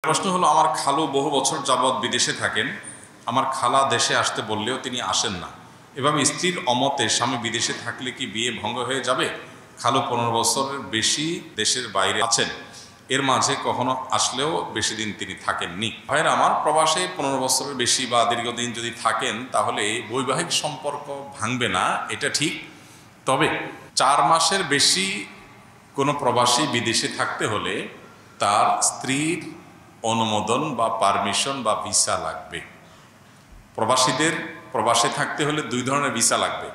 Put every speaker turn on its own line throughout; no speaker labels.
প্রশ্ন হলো, আমার খালু বহু বছর যাবৎ বিদেশে থাকেন। আমার খালা দেশে আসতে বললেও তিনি আসেন না। এভাবে স্ত্রীর অমতে স্বামী বিদেশে থাকলে কি বিয়ে ভঙ্গ হয়ে যাবে? খালু 15 বছরের বেশি দেশের বাইরে আছেন, এর মাঝে কখনো আসলেও বেশি দিন তিনি থাকেননি। ভাইয়েরা আমার, প্রবাসে 15 বছরের বেশি বা দীর্ঘদিন যদি থাকেন তাহলে বৈবাহিক সম্পর্ক ভাঙবে না, এটা ঠিক। তবে 4 মাসের বেশি কোনো প্রবাসী বিদেশে থাকতে হলে তার স্ত্রীর অনুমোদন বা পারমিশন বা ভিসা লাগবে। প্রবাসীদের প্রবাসে থাকতে হলে 2 ধরনের ভিসা লাগবে।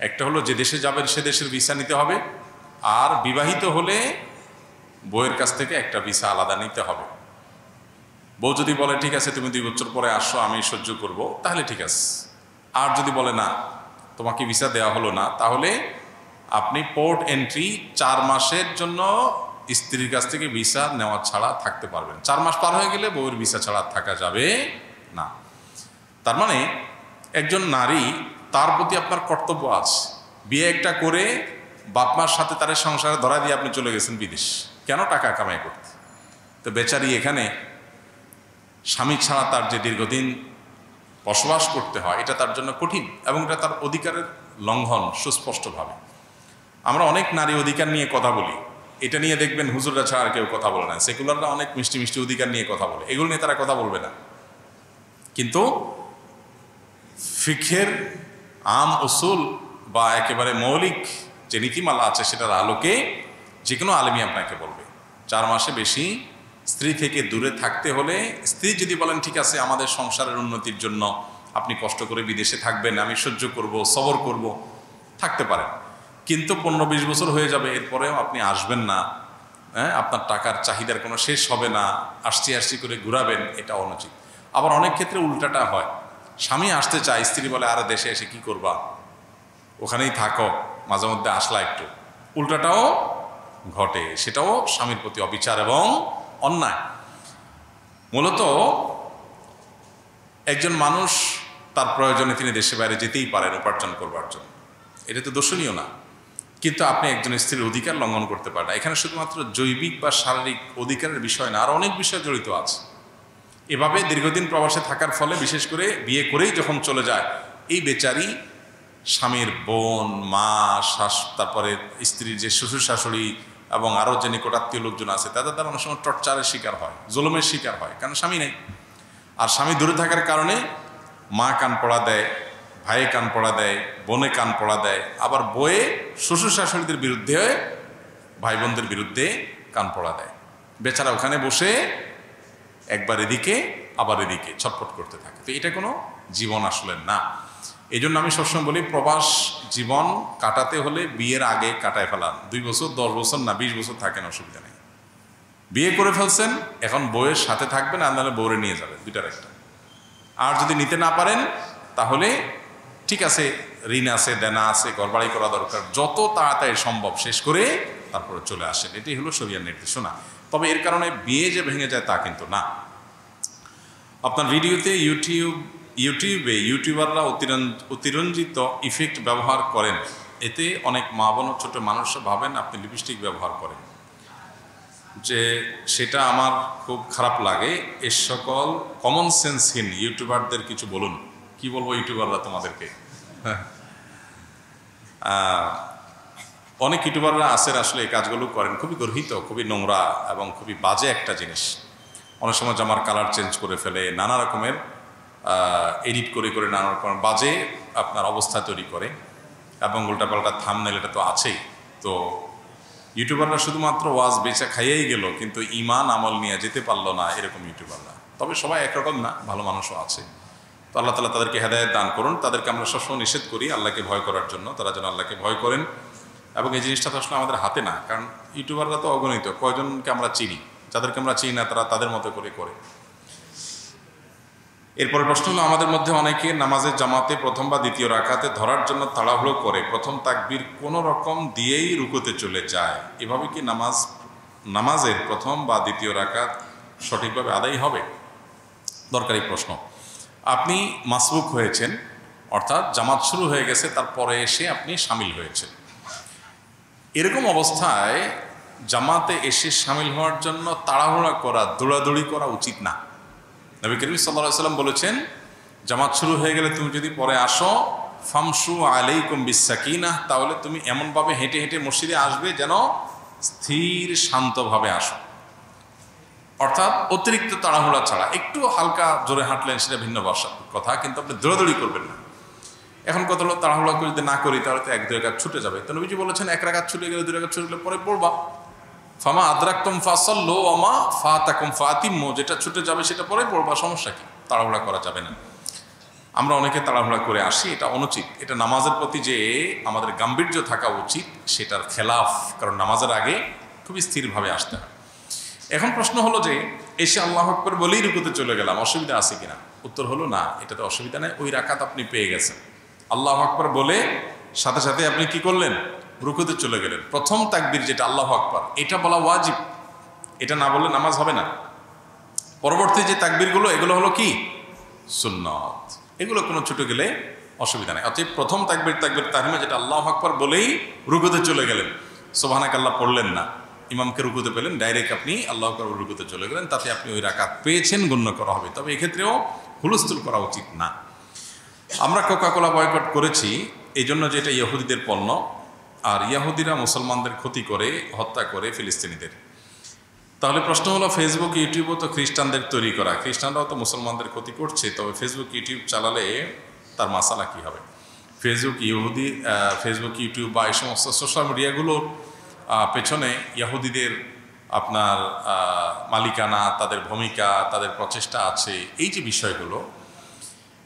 একটা হলো যে দেশে যাবেন সে দেশের ভিসা নিতে হবে, আর বিবাহিত হলে বউয়ের কাছ থেকে একটা ভিসা আলাদা নিতে হবে। বউ যদি বলে ঠিক আছে তুমি 2 বছর পরে আসো, আমি সহ্য করব, তাহলে ঠিক আছে। আর যদি বলে না, তোমাকে ভিসা দেওয়া হলো না, তাহলে আপনি পোর্ট এন্ট্রি 4 মাসের জন্য স্ত্রীর কাছ থেকে ভিসা নেওয়া ছাড়া থাকতে পারবেন। 4 মাস পার হয়ে গেলে বউয়ের ভিসা ছাড়া থাকা যাবে না। তার মানে একজন নারী, তার প্রতি আপনার কর্তব্য আছে। বিয়ে একটা করে বাপমার সাথে তার সংসারে ধরা দিয়ে আপনি চলে গেছেন বিদেশ, কেন? টাকা কামাই করতে। তো বেচারি এখানে স্বামী ছাড়া তার যে দীর্ঘদিন বসবাস করতে হয়, এটা তার জন্য কঠিন এবং এটা তার অধিকারের লঙ্ঘন সুস্পষ্টভাবে। আমরা অনেক নারী অধিকার নিয়ে কথা বলি, এটা নিয়ে দেখবেন হুজুররা ছাড়া আর কেউ কথা বলে না। সেকুলাররা অনেক মিষ্টি মিষ্টি অধিকার নিয়ে কথা বলে, এগুলো নিয়ে তারা কথা বলবে না। কিন্তু ফিকহের আম উসুল বা একেবারে মৌলিক যে নীতিমালা আছে সেটার আলোকে যে কোনো আলেমী আপনাকে বলবে 4 মাসে বেশি স্ত্রী থেকে দূরে থাকতে হলে, স্ত্রী যদি বলেন ঠিক আছে আমাদের সংসারের উন্নতির জন্য আপনি কষ্ট করে বিদেশে থাকবেন, আমি সহ্য করব, সবর করব, থাকতে পারেন। কিন্তু 15-20 বছর হয়ে যাবে, এরপরেও আপনি আসবেন না, আপনার টাকার চাহিদার কোনো শেষ হবে না, আসছি করে ঘুরাবেন, এটা অনুচিত। আবার অনেক ক্ষেত্রে উল্টাটা হয়, স্বামী আসতে চায়, স্ত্রী বলে আরে দেশে এসে কি করবা, ওখানেই থাকো, মাঝে মধ্যে আসলা একটু। উল্টাটাও ঘটে, সেটাও স্বামীর প্রতি অবিচার এবং অন্যায়। মূলত একজন মানুষ তার প্রয়োজনে তিনি দেশে বাইরে যেতেই পারেন উপার্জন করবার জন্য, এটা তো দোষণীয় না। কিন্তু আপনি একজন স্ত্রীর অধিকার লঙ্ঘন করতে পারেন না। এখানে শুধুমাত্র জৈবিক বা শারীরিক অধিকারের বিষয় না, আর অনেক বিষয় জড়িত আছে। এভাবে দীর্ঘদিন প্রবাসে থাকার ফলে, বিশেষ করে বিয়ে করেই যখন চলে যায়, এই বেচারি স্বামীর বোন, মা, তারপরে স্ত্রীর যে শ্বশুর শাশুড়ি এবং আরও যে নিকটাত্মীয় লোকজন আছে, তাদের দ্বারা অনেক সময় টর্চারের শিকার হয়, জুলুমের শিকার হয়, কারণ স্বামী নেই। আর স্বামী দূরে থাকার কারণে মা কান পড়া দেয়, ভাইয়ে কান পড়া দেয়, বোনে কান পড়া দেয়, আবার বয়ে শ্বশুর শাশুড়িদের বিরুদ্ধে, ভাই বোনদের বিরুদ্ধে কান পড়া দেয়। বেচারা ওখানে বসে একবার এদিকে আবার এদিকে ছটফট করতে থাকে। তো এটা কোনো জীবন আসলে না। এই জন্য আমি সবসময় বলি, প্রবাস জীবন কাটাতে হলে বিয়ের আগে কাটায় ফেলান। 2 বছর, 10 বছর না, 20 বছর থাকেন, অসুবিধা নেই। বিয়ে করে ফেলছেন, এখন বউয়ের সাথে থাকবেন, আর নাহলে বউরে নিয়ে যাবেন, 2টার একটা। আর যদি নিতে না পারেন তাহলে ঠিক আছে, ঋণ আছে, দেনা আছে, ঘরবাড়ি করা দরকার, যত তাড়াতাড়ি সম্ভব শেষ করে তারপরে চলে আসেন। এটাই হলো শরিয়ার নির্দেশনা। তবে এর কারণে বিয়ে যে ভেঙে যায় তা কিন্তু না। আপনার ভিডিওতে ইউটিউবাররা অতিরঞ্জিত ইফেক্ট ব্যবহার করেন, এতে অনেক মা বোন ছোট মানুষরা ভাবেন আপনি লিপস্টিক ব্যবহার করেন, যে সেটা আমার খুব খারাপ লাগে। এর সকল কমন সেন্সহীন ইউটিউবারদের কিছু বলুন। কি বলবো ইউটিউবাররা তোমাদেরকে? অনেক ইউটিউবাররা আছেন আসলে এই কাজগুলো করেন, খুবই গর্হিত, খুবই নোংরা এবং খুবই বাজে একটা জিনিস। অনেক সময় জামার কালার চেঞ্জ করে ফেলে, নানা রকমের এডিট করে নানা রকমের বাজে আপনার অবস্থা তৈরি করে, এবং উল্টাপাল্টা থাম্বনেল, এটা তো আছেই। তো ইউটিউবাররা শুধুমাত্র ওয়াজ বেচা খাইয়েই গেল, কিন্তু ইমান আমল নিয়ে যেতে পারলো না, এরকম ইউটিউবাররা। তবে সবাই একরকম না, ভালো মানুষও আছে। তো আল্লাহ তাআলা তাদেরকে হেদায়েত দান করুন। তাদেরকে আমরা সবসময় নিষেধ করি আল্লাহকে ভয় করার জন্য, তারা যেন আল্লাহকে ভয় করেন। এবং এই জিনিসটা তো আসলে আমাদের হাতে না, কারণ ইউটিউবাররা তো অগণিত, কয়জনকে আমরা চিনি, যাদেরকে আমরা চিনি না তারা তাদের মতো করে। এরপরে প্রশ্ন হলো, আমাদের মধ্যে অনেকে নামাজের জামাতে প্রথম বা দ্বিতীয় রাকাতে ধরার জন্য তাড়াহুড়ো করে প্রথম তাকবীর কোনো রকম দিয়েই রুকুতে চলে যায়, এভাবে কি নামাজের প্রথম বা দ্বিতীয় রাকাত সঠিকভাবে আদায় হবে? দরকারি প্রশ্ন। আপনি মাসবুক হয়েছেন, অর্থাৎ জামাত শুরু হয়ে গেছে, তারপরে এসে আপনি শামিল হয়েছেন। এরকম অবস্থায় জামাতে এসে সামিল হওয়ার জন্য তাড়াহুড়া করা, দৌড়াদৌড়ি করা উচিত না। নবী করিম সাল্লাল্লাহু আলাইহি ওয়াসাল্লাম বলেছেন, জামাত শুরু হয়ে গেলে তুমি যদি পরে আসো, ফামশু আলাইকুম বিসাকিনাহ, তাহলে তুমি এমনভাবে হেঁটে হেঁটে মসজিদে আসবে যেন স্থির শান্তভাবে আসো। অর্থাৎ অতিরিক্ত তাড়াহুড়া ছাড়া, একটু হালকা জোরে হাঁটলেন সেটা ভিন্ন কথা, কিন্তু আপনি দৌড়াদৌড়ি করবেন না। এখন কত হলো, তাড়াহুড়া করে যদি না করি তাহলে তো 1-2 রাকাত ছুটে যাবে। তো নবীজি বলেছেন 1 রাকাত ছুটে গেলে 2 রাকাত ছুটে গেলে পরে পড়বা। ফামা আদরাকতুম ফাসাল্লু ওয়া মা ফাতাকুম ফাতিম্মু, যেটা ছুটে যাবে সেটা পরে পড়বা, সমস্যা কি? তাড়াহুড়া করা যাবে না। আমরা অনেকে তাড়াহুড়া করে আসি, এটা অনুচিত। এটা নামাজের প্রতি যে আমাদের গাম্ভীর্য থাকা উচিত সেটার খেলাফ, কারণ নামাজের আগে খুবই স্থিরভাবে আসতে হয়। এখন প্রশ্ন হলো যে এসে আল্লাহু আকবার বলেই রুকুতে চলে গেলাম, অসুবিধা আছে কিনা? উত্তর হলো না, এটাতে অসুবিধা নেই। ওই রাকাত আপনি পেয়ে গেছেন, আল্লাহু আকবার বলে সাথে সাথে আপনি কি করলেন? রুকুতে চলে গেলেন। প্রথম তাকবীর যেটা আল্লাহু আকবার, এটা বলা ওয়াজিব, এটা না বললে নামাজ হবে না। পরবর্তী যে তাকবীরগুলো, এগুলো হলো কি? সুন্নাত। এগুলো কোনো ছুটে গেলে অসুবিধা নেই। অতএব প্রথম তাকবীর তাহরিমা যেটা আল্লাহু আকবার বলেই রুকুতে চলে গেলেন, সুবহানাকাল্লাহ পড়লেন না, ইমামকে রুকুতে পেলেন, ডাইরেক্ট আপনি আল্লাহু আকবার রুকুতে চলে গেলেন, তাতে আপনি ওই রাকাত পেয়েছেন, গণ্য করা হবে। তবে এক্ষেত্রেও হুলস্থুল করা উচিত না। আমরা কোকাকোলা বয়কট করেছি এই জন্য যে এটা ইহুদিদের পণ্য, আর ইহুদিরা মুসলমানদের ক্ষতি করে, হত্যা করে ফিলিস্তিনিদের। তাহলে প্রশ্ন হলো, ফেসবুক ইউটিউবও তো খ্রিস্টানদের তৈরি করা, খ্রিস্টানরাও তো মুসলমানদের ক্ষতি করছে, তবে ফেসবুক ইউটিউব চালালে তার মাসালা কী হবে? ফেসবুক ইউটিউব বা এই সমস্ত সোশ্যাল মিডিয়াগুলোর পেছনে ইহুদিদের আপনার মালিকানা, তাদের ভূমিকা, তাদের প্রচেষ্টা আছে। এই যে বিষয়গুলো,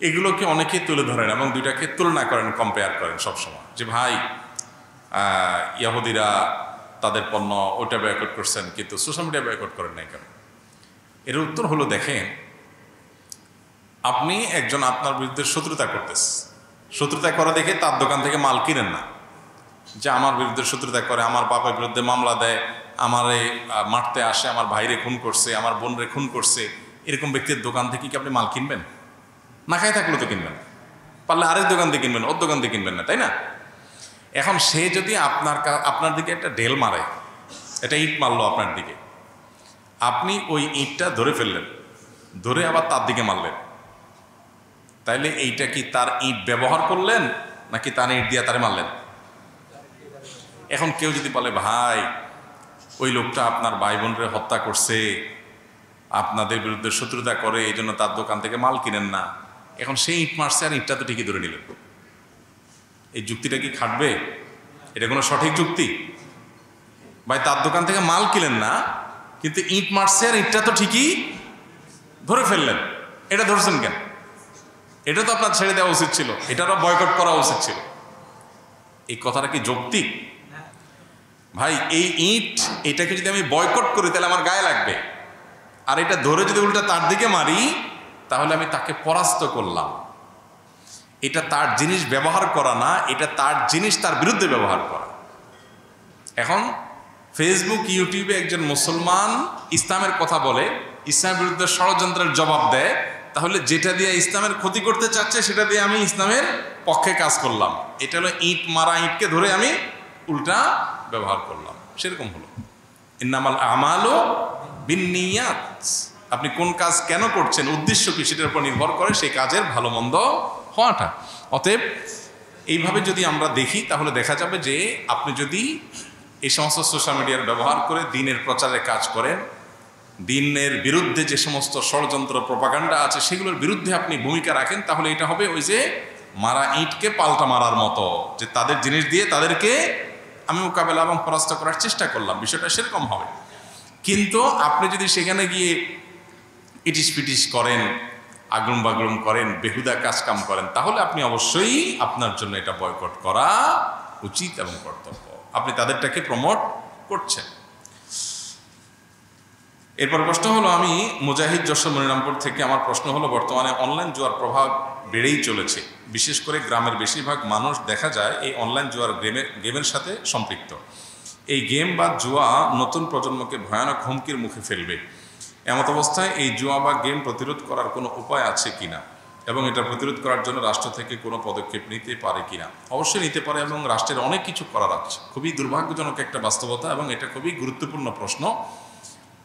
এগুলোকে অনেকে তুলে ধরেন এবং দুইটাকে তুলনা করেন, কম্পেয়ার করেন সবসময়, যে ভাই ইহুদিরা তাদের পণ্য ওইটা বয়কট করছেন কিন্তু সোশ্যাল মিডিয়া বয়কট করেন নাই কেন? এর উত্তর হলো, দেখেন, আপনি একজন আপনার বিরুদ্ধে শত্রুতা করতেছে, শত্রুতা করা দেখে তার দোকান থেকে মাল কিনেন না। যে আমার বিরুদ্ধে শত্রুতা করে, আমার বাবার বিরুদ্ধে মামলা দেয়, আমারে মারতে আসে, আমার ভাইরে খুন করছে, আমার বোনরে খুন করছে, এরকম ব্যক্তির দোকান থেকে কি আপনি মাল কিনবেন? না খাই থাকলে তো কিনবেন, পারলে আরেক দোকান দিয়ে কিনবেন, ওর দোকান দিয়ে কিনবেন না, তাই না? এখন সে যদি আপনার দিকে একটা ঢেল মারে, এটা ইট মারলো আপনার দিকে, আপনি ওই ইটটা ধরে ফেললেন, ধরে আবার তার দিকে মারলেন, তাইলে এইটা কি তার ইট ব্যবহার করলেন নাকি তার ইট দিয়ে তারে মারলেন? এখন কেউ যদি বলে, ভাই ওই লোকটা আপনার ভাই বোনরে হত্যা করছে, আপনাদের বিরুদ্ধে শত্রুতা করে, এই জন্য তার দোকান থেকে মাল কিনেন না, এখন সেই ইট মারছে আর ইটটা তো ঠিকই ধরে নিলেন, এই যুক্তিটা কি খাটবে? এটা কোনো সঠিক যুক্তি? ভাই তার দোকান থেকে মাল কিনেন না, কিন্তু ইট মারছে আর ইটটা তো ঠিকই ধরে ফেললেন, এটা ধরছেন কেন? এটা তো আপনার ছেড়ে দেওয়া উচিত ছিল, এটারও বয়কট করা উচিত ছিল। এই কথাটা কি যৌক্তিক? ভাই এই ইট, এটাকে যদি আমি বয়কট করি তাহলে আমার গায়ে লাগবে, আর এটা ধরে যদি উল্টা তার দিকে মারি তাহলে আমি তাকে পরাস্ত করলাম। এটা তার জিনিস ব্যবহার করা না, এটা তার জিনিস তার বিরুদ্ধে ব্যবহার করা। এখন ফেসবুক ইউটিউবে একজন মুসলমান ইসলামের কথা বলে, ইসলামের বিরুদ্ধে ষড়যন্ত্রের জবাব দেয়, তাহলে যেটা দিয়ে ইসলামের ক্ষতি করতে চাচ্ছে সেটা দিয়ে আমি ইসলামের পক্ষে কাজ করলাম। এটা হলো ইট মারা, ইটকে ধরে আমি উল্টা ব্যবহার করলাম, সেরকম হলো। ইন্নামাল আমালু বিন্নিয়াত, আপনি কোন কাজ কেন করছেন, উদ্দেশ্য কি, সেটার উপর নির্ভর করে সেই কাজের ভালো মন্দ হওয়াটা। অতএব এইভাবে যদি আমরা দেখি তাহলে দেখা যাবে যে আপনি যদি এই সমস্ত সোশ্যাল মিডিয়ার ব্যবহার করে দিনের প্রচারে কাজ করেন, দিনের বিরুদ্ধে যে সমস্ত ষড়যন্ত্র প্রপাগান্ডা আছে সেগুলোর বিরুদ্ধে আপনি ভূমিকা রাখেন, তাহলে এটা হবে ওই যে মারা ইটকে পাল্টা মারার মতো, যে তাদের জিনিস দিয়ে তাদেরকে আমি মোকাবেলা এবং পরাস্ত করার চেষ্টা করলাম, বিষয়টা সেরকম হবে। কিন্তু আপনি যদি সেখানে গিয়ে ইটিস পিটিস করেন, আগ্রম বাগ্রম করেন, বেহুদা কাজ কাম করেন, তাহলে আপনি অবশ্যই আপনার জন্য এটা বয়কট করা উচিত এবং কর্তব্য। আপনি তাদেরটাকে প্রমোট করছেন। এরপর প্রশ্ন হলো, আমি মুজাহিদ যশোর মনিরামপুর থেকে, আমার প্রশ্ন হলো, বর্তমানে অনলাইন জুয়ার প্রভাব বেড়েই চলেছে, বিশেষ করে গ্রামের বেশিরভাগ মানুষ দেখা যায় এই অনলাইন জুয়ার গেমের সাথে সম্পৃক্ত। এই গেম বা জুয়া নতুন প্রজন্মকে ভয়ানক হুমকির মুখে ফেলবে। এমত অবস্থায় এই জুয়া বা গেম প্রতিরোধ করার কোনো উপায় আছে কিনা? এবং এটা প্রতিরোধ করার জন্য রাষ্ট্র থেকে কোনো পদক্ষেপ নিতে পারে কিনা? অবশ্যই নিতে পারে এবং রাষ্ট্রের অনেক কিছু করার আছে। খুবই দুর্ভাগ্যজনক একটা বাস্তবতা এবং এটা খুবই গুরুত্বপূর্ণ প্রশ্ন।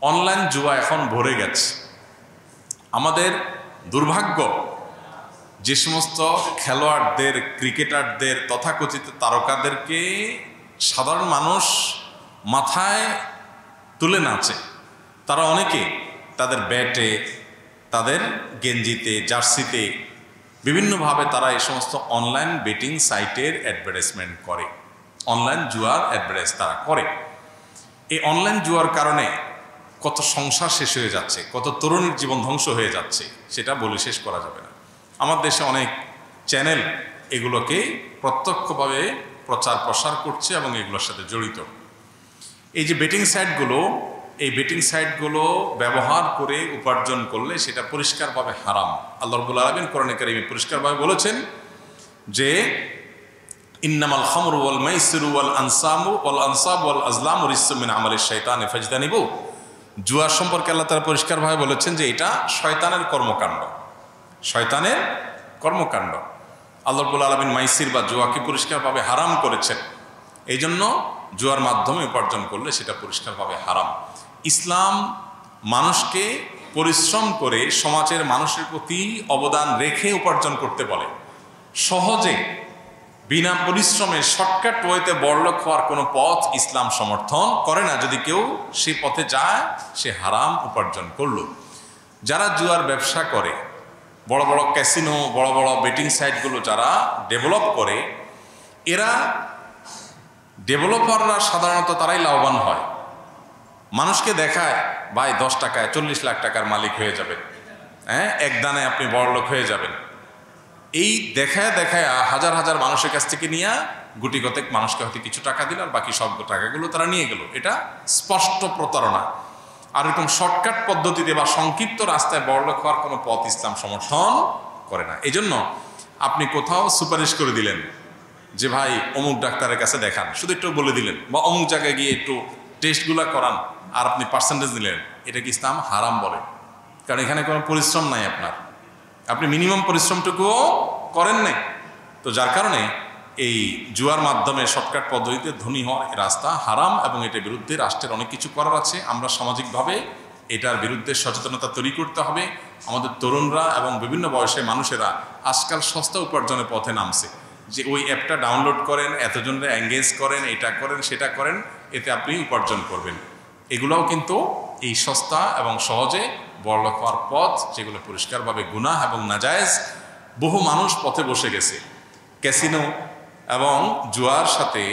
অনলাইন জুয়া এখন ভরে গেছে। আমাদের দুর্ভাগ্য, যে সমস্ত খেলোয়াড়দের, ক্রিকেটারদের, তথাকথিত তারকাদেরকে সাধারণ মানুষ মাথায় তুলে নাচে, তারা অনেকে তাদের ব্যাটে, তাদের গেঞ্জিতে, জার্সিতে বিভিন্নভাবে তারা এই সমস্ত অনলাইন বেটিং সাইটের অ্যাডভার্টাইজমেন্ট করে, অনলাইন জুয়ার অ্যাডভার্টাইজ তারা করে। এই অনলাইন জুয়ার কারণে কত সংসার শেষ হয়ে যাচ্ছে, কত তরুণীর জীবন ধ্বংস হয়ে যাচ্ছে, সেটা বলে শেষ করা যাবে না। আমার দেশে অনেক চ্যানেল এগুলোকে প্রত্যক্ষভাবে প্রচার প্রসার করছে এবং এগুলোর সাথে জড়িত। এই যে বেটিং সাইটগুলো, এই বেটিং সাইটগুলো ব্যবহার করে উপার্জন করলে সেটা পরিষ্কারভাবে হারাম। আল্লাহ রাব্বুল আলামিন কোরআনে কারীমে পরিষ্কারভাবে বলেছেন যে ইন্নামাল খামরু ওয়াল মাইসিরু ওয়াল আনসাবু ওয়াল আজলামু রিজসুম মিন আমালিশ শাইতানি ফাজতানিবু। জুয়া সম্পর্কে আল্লাহ তাআলা পরিষ্কারভাবে বলেছেন যে এটা শয়তানের কর্মকাণ্ড, শয়তানের কর্মকাণ্ড। আল্লাহ রাব্বুল আলামিন মাইসির বা জুয়াকে পরিষ্কারভাবে হারাম করেছেন। এই জন্য জুয়ার মাধ্যমে উপার্জন করলে সেটা পরিষ্কারভাবে হারাম। ইসলাম মানুষকে পরিশ্রম করে সমাজের মানুষের প্রতি অবদান রেখে উপার্জন করতে বলে। সহজে বিনা পরিশ্রমে শর্টকাট ওয়েতে বড়লোক হওয়ার কোনো পথ ইসলাম সমর্থন করে না। যদি কেউ সেই পথে যায়, সে হারাম উপার্জন করল। যারা জুয়ার ব্যবসা করে, বড় বড় ক্যাসিনো, বড় বড় বেটিং সাইটগুলো যারা ডেভেলপ করে, এরা ডেভেলপাররা সাধারণত তারাই লাভবান হয়। মানুষকে দেখায়, ভাই 10 টাকায় 40 লাখ টাকার মালিক হয়ে যাবেন, হ্যাঁ, এক দানে আপনি বড়লোক হয়ে যাবেন। এই দেখায় দেখায় হাজার হাজার মানুষের কাছ থেকে নিয়ে গুটি কতেক মানুষকে হয়তো কিছু টাকা দিল, আর বাকি সব টাকাগুলো তারা নিয়ে গেল। এটা স্পষ্ট প্রতারণা। আর এরকম শর্টকাট পদ্ধতিতে বা সংক্ষিপ্ত রাস্তায় বড়লোক হওয়ার কোনো পথ ইসলাম সমর্থন করে না। এই জন্য আপনি কোথাও সুপারিশ করে দিলেন যে ভাই অমুক ডাক্তারের কাছে দেখান, শুধু একটু বলে দিলেন, বা অমুক জায়গায় গিয়ে একটু টেস্টগুলো করান, আর আপনি পার্সেন্টেজ দিলেন, এটা কি ইসলাম হারাম বলে? কারণ এখানে কোনো পরিশ্রম নাই, আপনি মিনিমাম পরিশ্রমটুকুও করেন নাই। তো যার কারণে এই জুয়ার মাধ্যমে শর্টকাট পদ্ধতিতে ধনী হওয়ার রাস্তা হারাম এবং এটার বিরুদ্ধে রাষ্ট্রের অনেক কিছু করার আছে। আমরা সামাজিকভাবে এটার বিরুদ্ধে সচেতনতা তৈরি করতে হবে। আমাদের তরুণরা এবং বিভিন্ন বয়সের মানুষেরা আজকাল সস্তা উপার্জনের পথে নামছে, যে ওই অ্যাপটা ডাউনলোড করেন, এতজনরা এঙ্গেজ করেন, এটা করেন, সেটা করেন, এতে আপনি উপার্জন করবেন। এগুলোও কিন্তু এই সস্তা এবং সহজে বড়লোক হওয়ার পথ, যেগুলো পরিষ্কারভাবে গুনাহ এবং নাজায়েজ। বহু মানুষ পথে বসে গেছে ক্যাসিনো এবং জুয়ার সাথে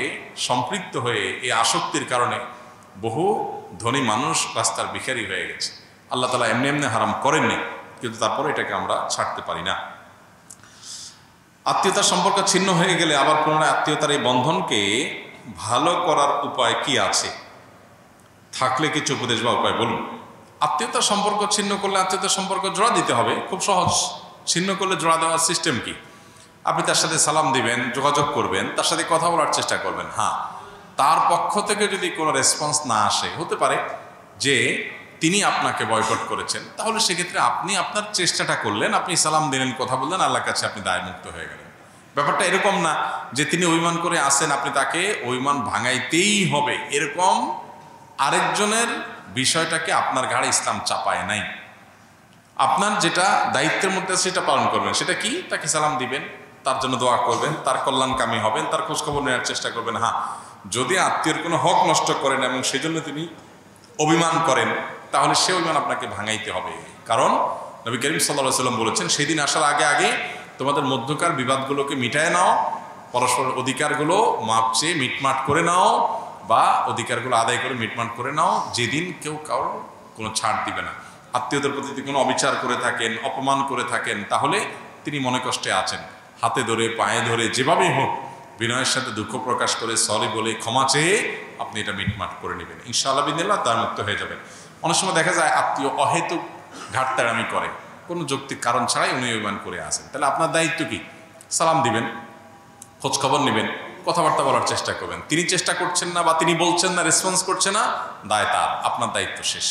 সম্পৃক্ত হয়ে এই আসক্তির কারণে বহু ধনী মানুষ রাস্তার ভিখারি হয়ে গেছে। আল্লাহ তাআলা এমনি এমনি হারাম করেননি, কিন্তু তারপরে এটাকে আমরা ছাড়তে পারি না। আত্মীয়তার সম্পর্ক ছিন্ন হয়ে গেলে আবার পুনরায় আত্মীয়তার এই বন্ধনকে ভালো করার উপায় কি আছে? থাকলে কিছু উপদেশ বা উপায় বলুন। আত্মীয়তার সম্পর্ক ছিন্ন করলে আত্মীয়তার সম্পর্ক জোড়া দিতে হবে, খুব সহজ। ছিন্ন করলে জোড়া দেওয়ার সিস্টেম কি? আপনি তার সাথে সালাম দিবেন, যোগাযোগ করবেন, তার সাথে কথা বলার চেষ্টা করবেন। হ্যাঁ, তার পক্ষ থেকে যদি কোনো রেসপন্স না আসে, হতে পারে যে তিনি আপনাকে বয়কট করেছেন, তাহলে সেক্ষেত্রে আপনি আপনার চেষ্টাটা করলেন, আপনি সালাম দিলেন, কথা বললেন, আল্লাহর কাছে আপনি দায়মুক্ত হয়ে গেলেন। ব্যাপারটা এরকম না যে তিনি অভিমান করে আসেন, আপনি তাকে অভিমান ভাঙাইতেই হবে, এরকম আরেকজনের বিষয়টাকে আপনার ঘাড়ে ইসলাম চাপায় নাই। আপনার যেটা দায়িত্বের মধ্যে সেটা পালন করবেন। সেটা কি? তাকে সালাম দিবেন, তার জন্য দোয়া করবেন, তার কল্যাণকামী হবেন, তার খোঁজখবর নেওয়ার চেষ্টা করবেন। হ্যাঁ, যদি আত্মীয়ের কোনো হক নষ্ট করেন এবং সেজন্য তিনি অভিমান করেন, তাহলে সে অভিমান আপনাকে ভাঙাইতে হবে। কারণ নবী করিম সাল্লাল্লাহু আলাইহি ওয়াসাল্লাম বলেছেন, সেদিন আসার আগে আগে তোমাদের মধ্যকার বিবাদগুলোকে মিটায় নাও, পরস্পরের অধিকারগুলো মাপ চেয়ে মিটমাট করে নাও, বা অধিকারগুলো আদায় করে মিটমাট করে নাও। যেদিন কেউ কারোর কোনো ছাড় দিবে না। আত্মীয়দের প্রতি যদি কোনো অবিচার করে থাকেন, অপমান করে থাকেন, তাহলে তিনি মনে কষ্টে আছেন, হাতে ধরে পায়ে ধরে যেভাবেই হোক বিনয়ের সাথে দুঃখ প্রকাশ করে সরি বলে ক্ষমা চেয়ে আপনি এটা মিটমাট করে নেবেন। ইনশাআল্লাহ বিদিল্লাহ তার মুক্ত হয়ে যাবেন। অনেক সময় দেখা যায় আত্মীয় অহেতুক ঘাটতাড়ামি করে, কোনো যৌক্তিক কারণ ছাড়াই উনি অভিমান করে আসেন। তাহলে আপনার দায়িত্ব কি? সালাম দিবেন, খোঁজখবর নেবেন, কথাবার্তা বলার চেষ্টা করবেন। তিনি চেষ্টা করছেন না বা তিনি বলছেন না, রেসপন্স করছে না, দায় তার, আপনার দায়িত্ব শেষ।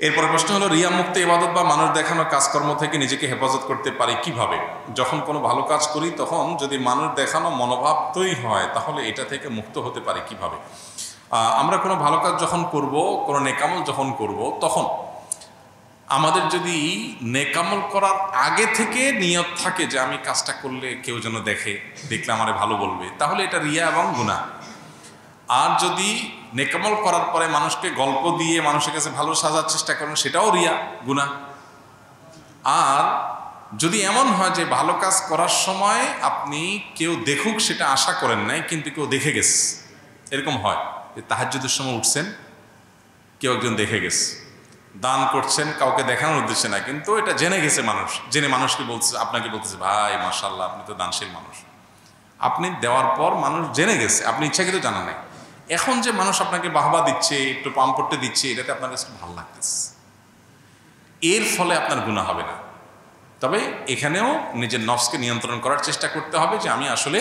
এরপর প্রশ্ন হলো, রিয়া মুক্ত ইবাদত বা মানুষ দেখানো কাজকর্ম থেকে নিজেকে হেফাজত করতে পারি কিভাবে? যখন কোনো ভালো কাজ করি তখন যদি মানুষ দেখানো মনোভাব তৈরি হয় তাহলে এটা থেকে মুক্ত হতে পারি কিভাবে? আমরা কোনো ভালো কাজ যখন করব, কোনো নেকামল যখন করব, তখন আমাদের যদি নেকামল করার আগে থেকে নিয়ত থাকে যে আমি কাজটা করলে কেউ যেন দেখলে আমারে ভালো বলবে, তাহলে এটা রিয়া এবং গুনাহ। আর যদি নেকামল করার পরে মানুষকে গল্প দিয়ে মানুষের কাছে ভালো সাজার চেষ্টা করেন, সেটাও রিয়া, গুনাহ। আর যদি এমন হয় যে ভালো কাজ করার সময় আপনি কেউ দেখুক সেটা আশা করেন নাই, কিন্তু কেউ দেখে গেছে, এরকম হয় যে তাহাজ্জুদের সময় উঠছেন, কেউ একজন দেখে গেছে, দান করছেন কাউকে দেখানোর উদ্দেশ্যে না, কিন্তু এটা জেনে গেছে মানুষ, জেনে মানুষকে বলছে, আপনাকে বলতেছে, ভাই মাশাআল্লাহ আপনি তো দানশীল মানুষ। আপনি দেওয়ার পর মানুষ জেনে গেছে, আপনি ইচ্ছাকৃত জানা নাই। এখন যে মানুষ আপনাকে বাহবা দিচ্ছে, একটু পাম্পট্টে দিচ্ছে, এটাতে আপনার কাছে ভালো লাগতেছে, এর ফলে আপনার গুনাহ হবে না। তবে এখানেও নিজের নফসকে নিয়ন্ত্রণ করার চেষ্টা করতে হবে যে আমি আসলে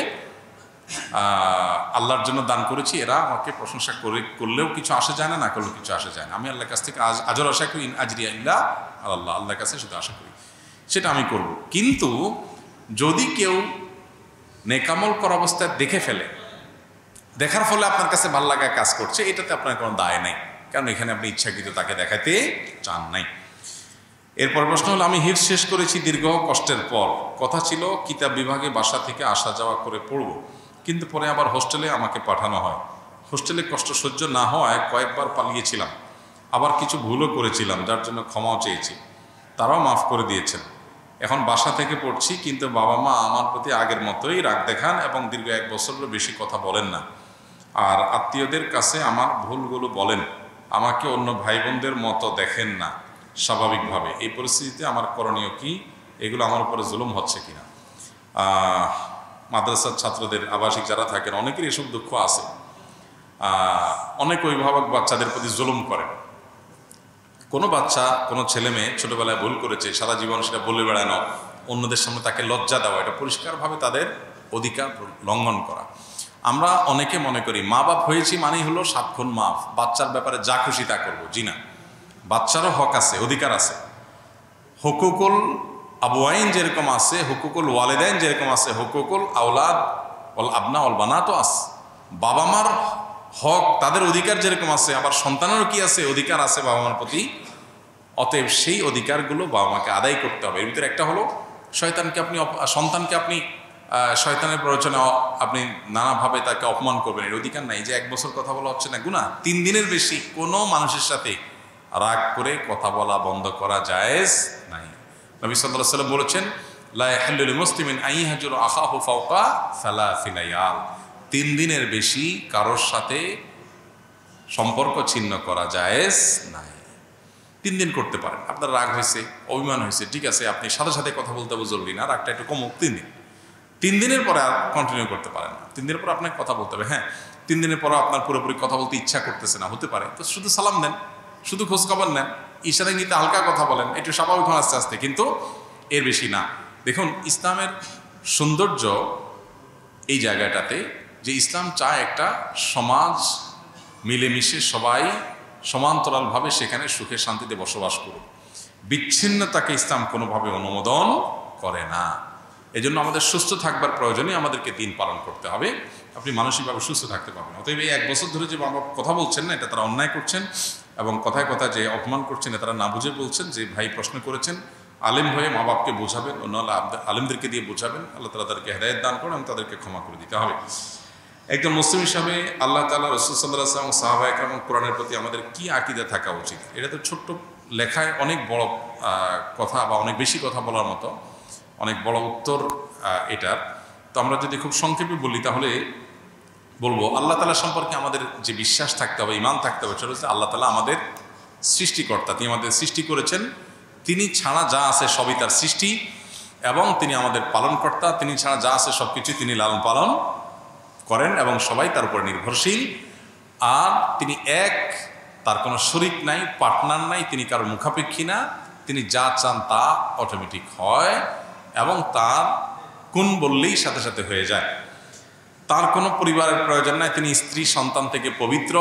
আল্লাহর জন্য দান করেছি, এরা আমাকে প্রশংসা করলেও কিছু আসে যায় না, না করলেও কিছু আসে যায় না। আমি আল্লাহর কাছ থেকে আজর আশা করি, ইন আজরিয়া ইল্লা আল্লাহ, আল্লাহর কাছে শুধু আশা করি, সেটা আমি করব। কিন্তু যদি কেউ নেকামল করা অবস্থায় দেখে ফেলে, দেখার ফলে আপনার কাছে ভালো লাগা কাজ করছে, এটাতে আপনার কোনো দায় নাই, কারণ এখানে আপনি ইচ্ছাকৃত তাকে দেখাতে চান নাই। এরপর প্রশ্ন হলো, আমি হিফজ শেষ করেছি দীর্ঘ কষ্টের পর। কথা ছিল কিতাব বিভাগে বাসা থেকে আসা যাওয়া করে পড়ব, কিন্তু পরে আবার হোস্টেলে আমাকে পাঠানো হয়। হোস্টেলে কষ্ট সহ্য না হওয়ায় কয়েকবার পালিয়েছিলাম, আবার কিছু ভুলও করেছিলাম, যার জন্য ক্ষমাও চেয়েছি, তারাও মাফ করে দিয়েছেন। এখন বাসা থেকে পড়ছি, কিন্তু বাবা মা আমার প্রতি আগের মতোই রাগ দেখান এবং দীর্ঘ 1 বছরেরও বেশি কথা বলেন না। আর আত্মীয়দের কাছে আমার ভুলগুলো বলেন, আমাকে অন্য ভাই বোনদের মতো দেখেন না স্বাভাবিকভাবে। এই পরিস্থিতিতে আমার করণীয় কি? এগুলো আমার উপরে জুলুম হচ্ছে কিনা? মাদ্রাসার ছাত্রদের, আবাসিক যারা থাকেন, অনেকের এসব দুঃখ আছে। অনেক অভিভাবক বাচ্চাদের প্রতি জুলুম করেন। কোনো বাচ্চা, কোনো ছেলে মেয়ে ছোটোবেলায় ভুল করেছে, সারা জীবন সেটা বলে বেড়ানো, অন্যদের সামনে তাকে লজ্জা দেওয়া, এটা পরিষ্কারভাবে তাদের অধিকার লঙ্ঘন করা। আমরা অনেকে মনে করি মা বাপ হয়েছি মানেই হলো 7 খুন মাফ, বাচ্চার ব্যাপারে যা খুশি তা করবো। জি না, বাচ্চারও হক আছে, অধিকার আছে। হুকুকুল আবওয়াইন যেরকম আছে, হুকুকুল ওয়ালিদাইন যেরকম আছে, হুকুকুল আওলাদ ওয়াল আবনা ওয়াল বানাতও আছে। বাবা মার হক, তাদের অধিকার যেরকম আছে, আবার সন্তানেরও কি আছে, অধিকার আছে বাবা মার প্রতি। অতএব সেই অধিকারগুলো বাবা মাকে আদায় করতে হবে। এর ভিতরে একটা হলো, সন্তানকে আপনি শয়তানের প্ররোচনা আপনি নানাভাবে তাকে অপমান করবেন, এর অধিকার নাই। যে 1 বছর কথা বলা হচ্ছে না, গুনাহ। 3 দিনের বেশি কোনো মানুষের সাথে রাগ করে কথা বলা বন্ধ করা জায়েজ নাই। নবী সাল্লাল্লাহু আলাইহি ওয়াসাল্লাম বলেছেন, লা ইয়াহিল্লু লিমুসলিমিন আন ইয়াহজুরা আখাহু ফাওকা সালাসি লায়াল। 3 দিনের বেশি কারোর সাথে সম্পর্ক ছিন্ন করা জায়েজ নাই। 3 দিন করতে পারেন। আপনার রাগ হয়েছে, অভিমান হয়েছে, ঠিক আছে, আপনি সাথে সাথে কথা বলতে হবে জরুরি না, রাগটা একটু কমুক 3 দিন। 3 দিনের পরে আর কন্টিনিউ করতে পারেন না। 3 দিনের পর আপনাকে কথা বলতে হবে। হ্যাঁ, 3 দিনের পর আপনার পুরোপুরি কথা বলতে ইচ্ছা করতেছে না, হতে পারে, তো শুধু সালাম দেন, শুধু খোঁজখবর নেন, ইশারা ইঙ্গিতে হালকা কথা বলেন, একটু স্বাভাবিক হন আস্তে আস্তে, কিন্তু এর বেশি না। দেখুন, ইসলামের সৌন্দর্য এই জায়গাটাতে যে ইসলাম চায় একটা সমাজ মিলেমিশে সবাই সমান্তরালভাবে সেখানে সুখে শান্তিতে বসবাস করুক। বিচ্ছিন্নতাকে ইসলাম কোনোভাবে অনুমোদন করে না। এজন্য আমাদের সুস্থ থাকবার প্রয়োজনে আমাদেরকে দিন পালন করতে হবে। আপনি মানসিকভাবে সুস্থ থাকতে পারবেন। অতএব এই 1 বছর ধরে যে বাবা কথা বলছেন না, এটা তারা অন্যায় করছেন, এবং কথায় কথা যে অপমান করছেন, তারা না বুঝে বলছেন। যে ভাই প্রশ্ন করেছেন, আলেম হয়ে মা বাপকে বোঝাবেন, অন্য আলেমদেরকে দিয়ে বোঝাবেন, আল্লাহ তাআলা তাদেরকে হেদায়েত দান করেন এবং তাদেরকে ক্ষমা করে দিতে হবে। একজন মুসলিম হিসাবে আল্লাহ তাআলা, রাসূল সাল্লাল্লাহু আলাইহি ওয়াসাল্লাম, সাহাবায়ে কেরাম এবং কোরআনের প্রতি আমাদের কি আকীদা থাকা উচিত? এটা তো ছোট্ট লেখায় অনেক বড় কথা বা অনেক বেশি কথা বলার মতো, অনেক বড় উত্তর এটার। তো আমরা যদি খুব সংক্ষেপে বলি তাহলে বলবো, আল্লাহ তাআলা সম্পর্কে আমাদের যে বিশ্বাস থাকতে হবে, ঈমান থাকতে হবে, সেটা হচ্ছে আল্লাহ তাআলা আমাদের সৃষ্টিকর্তা। তিনি আমাদের সৃষ্টি করেছেন, তিনি ছাড়া যা আছে সবই তার সৃষ্টি, এবং তিনি আমাদের পালনকর্তা। তিনি ছাড়া যা আছে সব কিছু তিনি লালন পালন করেন এবং সবাই তার উপর নির্ভরশীল। আর তিনি এক, তার কোনো শরিক নাই, পার্টনার নাই, তিনি কারোর মুখাপেক্ষী না। তিনি যা চান তা অটোমেটিক হয় এবং তার কোন বললেই সাথে সাথে হয়ে যায়। তার কোনো পরিবারের প্রয়োজন নাই, তিনি স্ত্রী সন্তান থেকে পবিত্র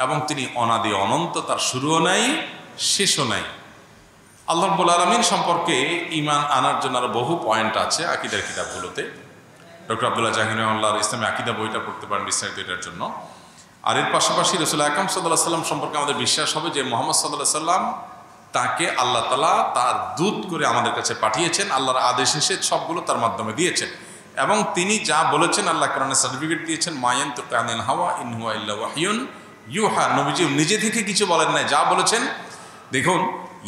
এবং তিনি অনাদি অনন্ত, তার শুরুও নাই শেষও নাই। আল্লাহ রাব্বুল আলামিন সম্পর্কে ঈমান আনার জন্য আরও বহু পয়েন্ট আছে আকীদার কিতাবগুলোতে। ডক্টর আব্দুল্লাহ জাহির রাহিমাহুল্লাহর ইসলামী আকীদা বইটা পড়তে পারেন বিস্তারিত এটার জন্য। আর এর পাশাপাশি রাসূল আকরাম সাল্লাল্লাহু আলাইহি সাল্লাম সম্পর্কে আমাদের বিশ্বাস হবে যে মুহাম্মদ সাল্লাল্লাহু আলাইহি সাল্লাম তাকে আল্লাহ তাআলা তার দূত করে আমাদের কাছে পাঠিয়েছেন, আল্লাহর আদেশ এসে সবগুলো তার মাধ্যমে দিয়েছেন, এবং তিনি যা বলেছেন আল্লাহ কোরআনে সার্টিফিকেট দিয়েছেন, মা ইয়ানতিকু আনিল হাওয়া ইন হুয়া ইল্লা ওয়াহয়ুন ইউহা। নবীজি নিজে থেকে কিছু বলেন নাই, যা বলেছেন, দেখুন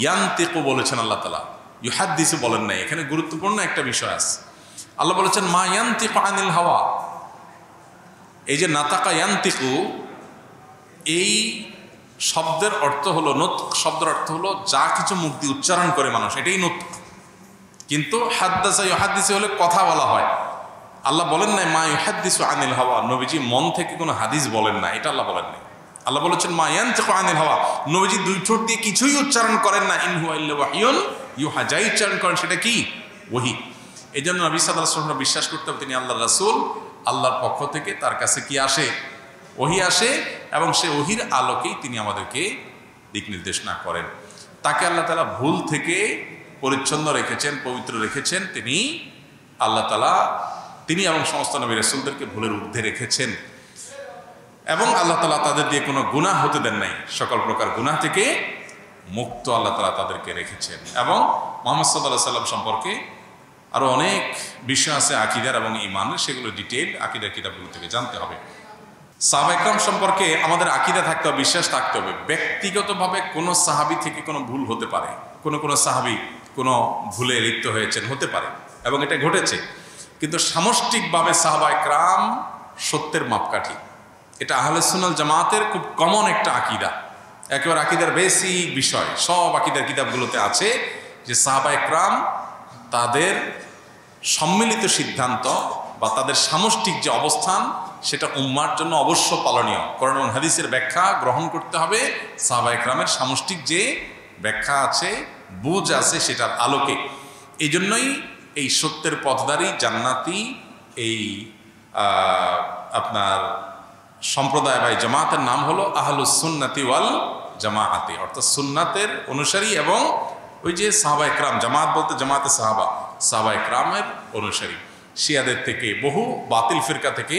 ইয়ানতিকু বলেছেন আল্লাহ তাআলা, ইউহাদ্দিসু বলেন নাই। এখানে গুরুত্বপূর্ণ একটা বিষয় আছে। আল্লাহ বলেছেন মা ইয়ানতিকু আনিল হাওয়া। এই যে নাতাকা ইয়ানতিকু, এই শব্দের অর্থ হলো, নুতক শব্দের অর্থ হলো যা কিছু মুখ দিয়ে উচ্চারণ করে মানুষ, এটাই নুতক। কিন্তু হাদ্দাসা ইউহাদ্দিসু হলে কথা বলা হয়। আল্লাহ বলেন নাই মা ইউহাদ্দিসু আনিল হাওয়া, নবীজি মন থেকে কোনো হাদিস বলেন না, এটা আল্লাহ বলেন নাই। আল্লাহ বলেছেন মা ইয়ানতিকু আনিল হাওয়া, নবীজি দুই ঠোঁট দিয়ে কিছুই উচ্চারণ করেন না, ইন হুয়া ইল্লা ওয়াহয়ুন ইউহা, যাই উচ্চারণ করেন সেটা কি? ওহী। এই জন্য নবী সাল্লাল্লাহু আলাইহি ওয়াসাল্লাম বিশ্বাস করতে হবে তিনি আল্লাহর রাসূল, আল্লাহর পক্ষ থেকে তার কাছে কি আসে? ওহী আসে, এবং সে ওহীর আলোকেই তিনি আমাদেরকে দিক নির্দেশনা করেন। তাকে আল্লাহ তাআলা ভুল থেকে পরিচ্ছন্ন রেখেছেন, পবিত্র রেখেছেন। তিনি আল্লাহ তাআলা তিনি এবং সমস্ত নবী রাসূলদেরকে ভুলের ঊর্ধ্বে রেখেছেন, এবং আল্লাহ তাআলা তাদের দিয়ে কোনো গুনাহ হতে দেন নাই, সকল প্রকার গুনাহ থেকে মুক্ত আল্লাহ তাআলা তাদেরকে রেখেছেন। এবং মুহাম্মদ সাল্লাল্লাহু আলাইহি সাল্লাম সম্পর্কে আরও অনেক বিষয় আছে আকীদার এবং ঈমানের, সেগুলো ডিটেইল আকীদার কিতাবগুলো থেকে জানতে হবে। সাহাবায়ে কেরাম সম্পর্কে আমাদের আকীদা থাকতে হবে, বিশ্বাস থাকতে হবে। ব্যক্তিগতভাবে কোনো সাহাবী থেকে কোনো ভুল হতে পারে, কোনো সাহাবী কোনো ভুলে লিপ্ত হয়েছেন, হতে পারে, এবং এটা ঘটেছে। কিন্তু সামষ্টিকভাবে সাহাবায়ে কেরাম সত্যের মাপকাঠি। এটা আহলে সুন্নাত জামাতের খুব কমন একটা আকীদা, একেবারে আকীদার বেসিক বিষয়। সব আকীদার কিতাবগুলোতে আছে যে সাহাবায়ে কেরাম তাদের সম্মিলিত সিদ্ধান্ত বা তাদের সামষ্টিক যে অবস্থান, সেটা উম্মার জন্য অবশ্য পালনীয়। কোরআন এবং হাদিসের ব্যাখ্যা গ্রহণ করতে হবে সাহাবায়ে কেরামের সামষ্টিক যে ব্যাখ্যা আছে, বুঝ আছে, সেটার আলোকে। এই জন্যই এই সত্যের পথধারী জান্নাতি এই আপনার সম্প্রদায় বা জামাতের নাম হলো আহলুস সুন্নাতি ওয়াল জামাআতি, অর্থাৎ সুন্নাতের অনুসারী এবং ওই যে সাহাবায়ে কেরাম, জামাত বলতে জামাতে সাহাবায়ে কেরামের অনুসারী। শিয়াদের থেকে, বহু বাতিল ফিরকা থেকে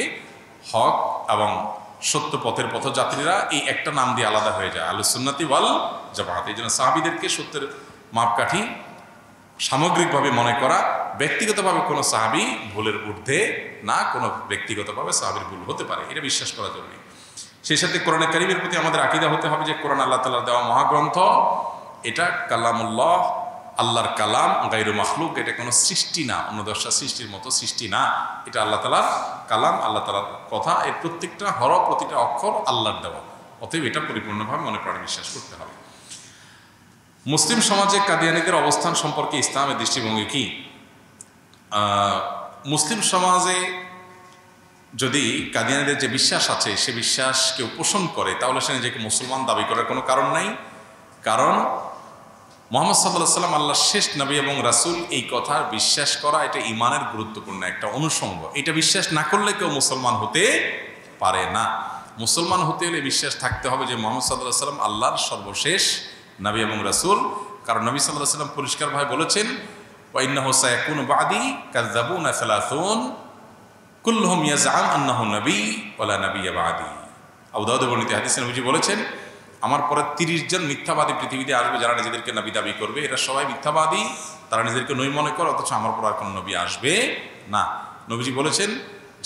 হক এবং সত্য পথের পথযাত্রীরা এই একটা নাম দিয়ে আলাদা হয়ে যায়, আহলুস সুন্নাতি ওয়াল জামাআত। এই জন্য সাহাবীদেরকে সত্যের মাপকাঠি সামগ্রিকভাবে মনে করা, ব্যক্তিগতভাবে কোনো সাহাবী ভুলের ঊর্ধ্বে না, কোনো ব্যক্তিগতভাবে সাহাবীর ভুল হতে পারে, এটা বিশ্বাস করা জরুরি। সেই সাথে কোরআনে কারীমের প্রতি আমাদের আকীদা হতে হবে যে কোরআন আল্লাহ তাআলার দেওয়া মহাগ্রন্থ, এটা কালামুল্লাহ, আল্লাহর কালাম, গায়রু মাখলুক, এটা কোনো সৃষ্টি না, অন্য দশটা সৃষ্টির মতো সৃষ্টি না, এটা আল্লাহ তাআলার কালাম, আল্লাহ তাআলার কথা। এর প্রত্যেকটা হরফ, প্রতিটা অক্ষর আল্লাহর দেওয়া, অতএব এটা পরিপূর্ণভাবে মনে প্রাণে বিশ্বাস করতে হবে। মুসলিম সমাজে কাদিয়ানীদের অবস্থান সম্পর্কে ইসলামের দৃষ্টিভঙ্গি কি? মুসলিম সমাজে যদি কাদিয়ানীদের যে বিশ্বাস আছে সে বিশ্বাস কেউ পোষণ করে, তাহলে সে নিজেকে মুসলমান দাবি করার কোনো কারণ নাই। কারণ মুহাম্মদ সাল্লাল্লাহু আলাইহি ওয়াসাল্লাম আল্লাহর শেষ নবী এবং রাসূল, এই কথার বিশ্বাস করা এটা ঈমানের গুরুত্বপূর্ণ একটা অনুষঙ্গ। এটা বিশ্বাস না করলে কেউ মুসলমান হতে পারে না। মুসলমান হতে হলে বিশ্বাস থাকতে হবে যে মুহাম্মদ সাল্লাল্লাহু আলাইহি ওয়াসাল্লাম আল্লাহর সর্বশেষ নবী এবং রাসূল। কারণ নবী সাল্লাল্লাহু আলাইহি ওয়াসাল্লাম পরিষ্কারভাবে বলেছেন, ওয়া ইন্নাহু সায়াকুনু বা'দি কাযযাবুনা সালাসুন কুল্লুহুম ইয়াজআম আন্নাহু নবী ওয়া লা নাবিয়্যা বা'দি। আবু দাউদে বর্ণিত হাদিসে নবীজি বলেছেন, আমার পরে 30 জন মিথ্যাবাদী পৃথিবীতে আসবে, যারা নিজেদেরকে নবী দাবি করবে। এরা সবাই মিথ্যাবাদী, তারা নিজেদেরকে নবী মনে করে, অথচ আমার পর আর কোনো নবী আসবে না। নবীজি বলেছেন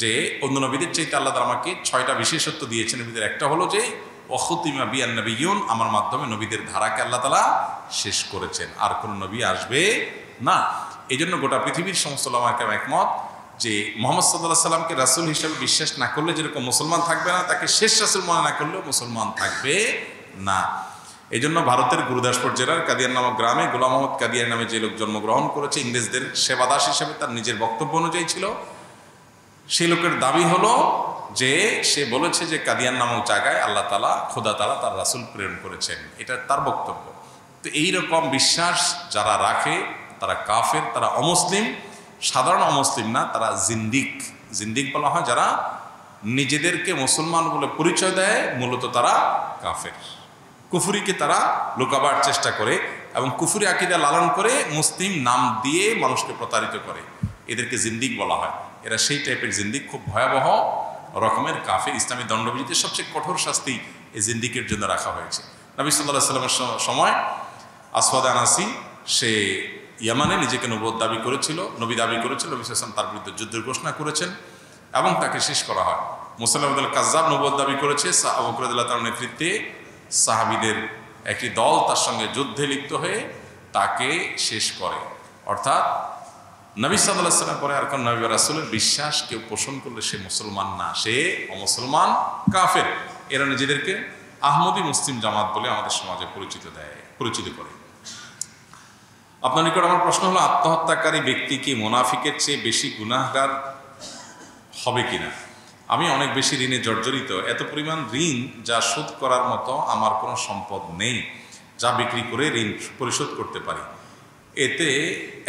যে অন্য নবীদের চাইতে আল্লাহ তাআলা আমাকে 6টা বিশেষত্ব দিয়েছেন। নবীদের একটা হলো যে ওয়াখুতিমা বিয়ান নবিয়্যুন, আমার মাধ্যমে নবীদের ধারাকে আল্লাহ তাআলা শেষ করেছেন, আর কোনো নবী আসবে না। এই জন্য গোটা পৃথিবীর সমস্ত উলামায়ে কেরাম একমত যে মুহাম্মদ সাল্লাল্লাহু আলাইহি সাল্লামকে রাসূল হিসেবে বিশ্বাস না করলে যেরকম মুসলমান থাকবে না, তাকে শেষ রাসূল মনে না করলেও মুসলমান থাকবে না। এই জন্য ভারতের গুরুদাসপুর জেলার কাদিয়ান নামক গ্রামে গোলাম মোহাম্মদ কাদিয়ান নামে যে লোক জন্মগ্রহণ করেছে, ইংরেজদের সেবাদাস হিসেবে তার নিজের বক্তব্য অনুযায়ী ছিল, সেই লোকের দাবি হলো যে সে বলেছে যে কাদিয়ান নামক জায়গায় আল্লাহ তাআলা, খোদা তাআলা তার রাসূল প্রেরণ করেছেন, এটা তার বক্তব্য। তো এইরকম বিশ্বাস যারা রাখে তারা কাফের, তারা অমুসলিম, সাধারণ অমুসলিম না, তারা জিন্দিক। জিন্দিক বলা হয় যারা নিজেদেরকে মুসলমান বলে পরিচয় দেয়, মূলত তারা কাফের। কুফরিকে তারা লুকাবার চেষ্টা করে এবং কুফরি আকীদা লালন করে মুসলিম নাম দিয়ে মানুষকে প্রতারিত করে। এদেরকে জিন্দিক বলা হয়। এরা সেই টাইপের জিন্দিক, খুব ভয়াবহ রকমের কাফের। ইসলামী দণ্ডবিধিতে সবচেয়ে কঠোর শাস্তি এই জিন্দিকের জন্য রাখা হয়েছে। নবী সাল্লাল্লাহু আলাইহি ওয়াসাল্লামের সময় আসওয়াদ আনাসি সে ইয়ামানে নিজেকে নবুয়ত দাবি করেছিল, নবী দাবি করেছিল। নবী সাল্লাল্লাহু আলাইহি ওয়াসাল্লাম তার বিরুদ্ধে যুদ্ধের ঘোষণা করেছেন এবং তাকে শেষ করা হয়। মুসাইলামাতুল কাজ্জাব নবুয়ত দাবি করেছে। আবু বকর রাদিয়াল্লাহু তাআলার নেতৃত্বে সাহাবীদের একটি দল তার সঙ্গে যুদ্ধে লিপ্ত হয়ে তাকে শেষ করে। অর্থাৎ নবী সাল্লাল্লাহু আলাইহি ওয়াসাল্লাম পরে আর কোন নবী রাসূলের বিশ্বাস কেউ পোষণ করলে সে মুসলমান না, সে অমুসলমান, কাফের। এরা নিজেদেরকে আহমদী মুসলিম জামাত বলে আমাদের সমাজে পরিচিত করে। আপনার নিকট আমার প্রশ্ন হলো, আত্মহত্যাকারী ব্যক্তি কি মুনাফিকের চেয়ে বেশি গুনাহগার হবে কিনা? আমি অনেক বেশি ঋণে জর্জরিত। এত পরিমাণ ঋণ যা শোধ করার মতো আমার কোনো সম্পদ নেই যা বিক্রি করে ঋণ পরিশোধ করতে পারি।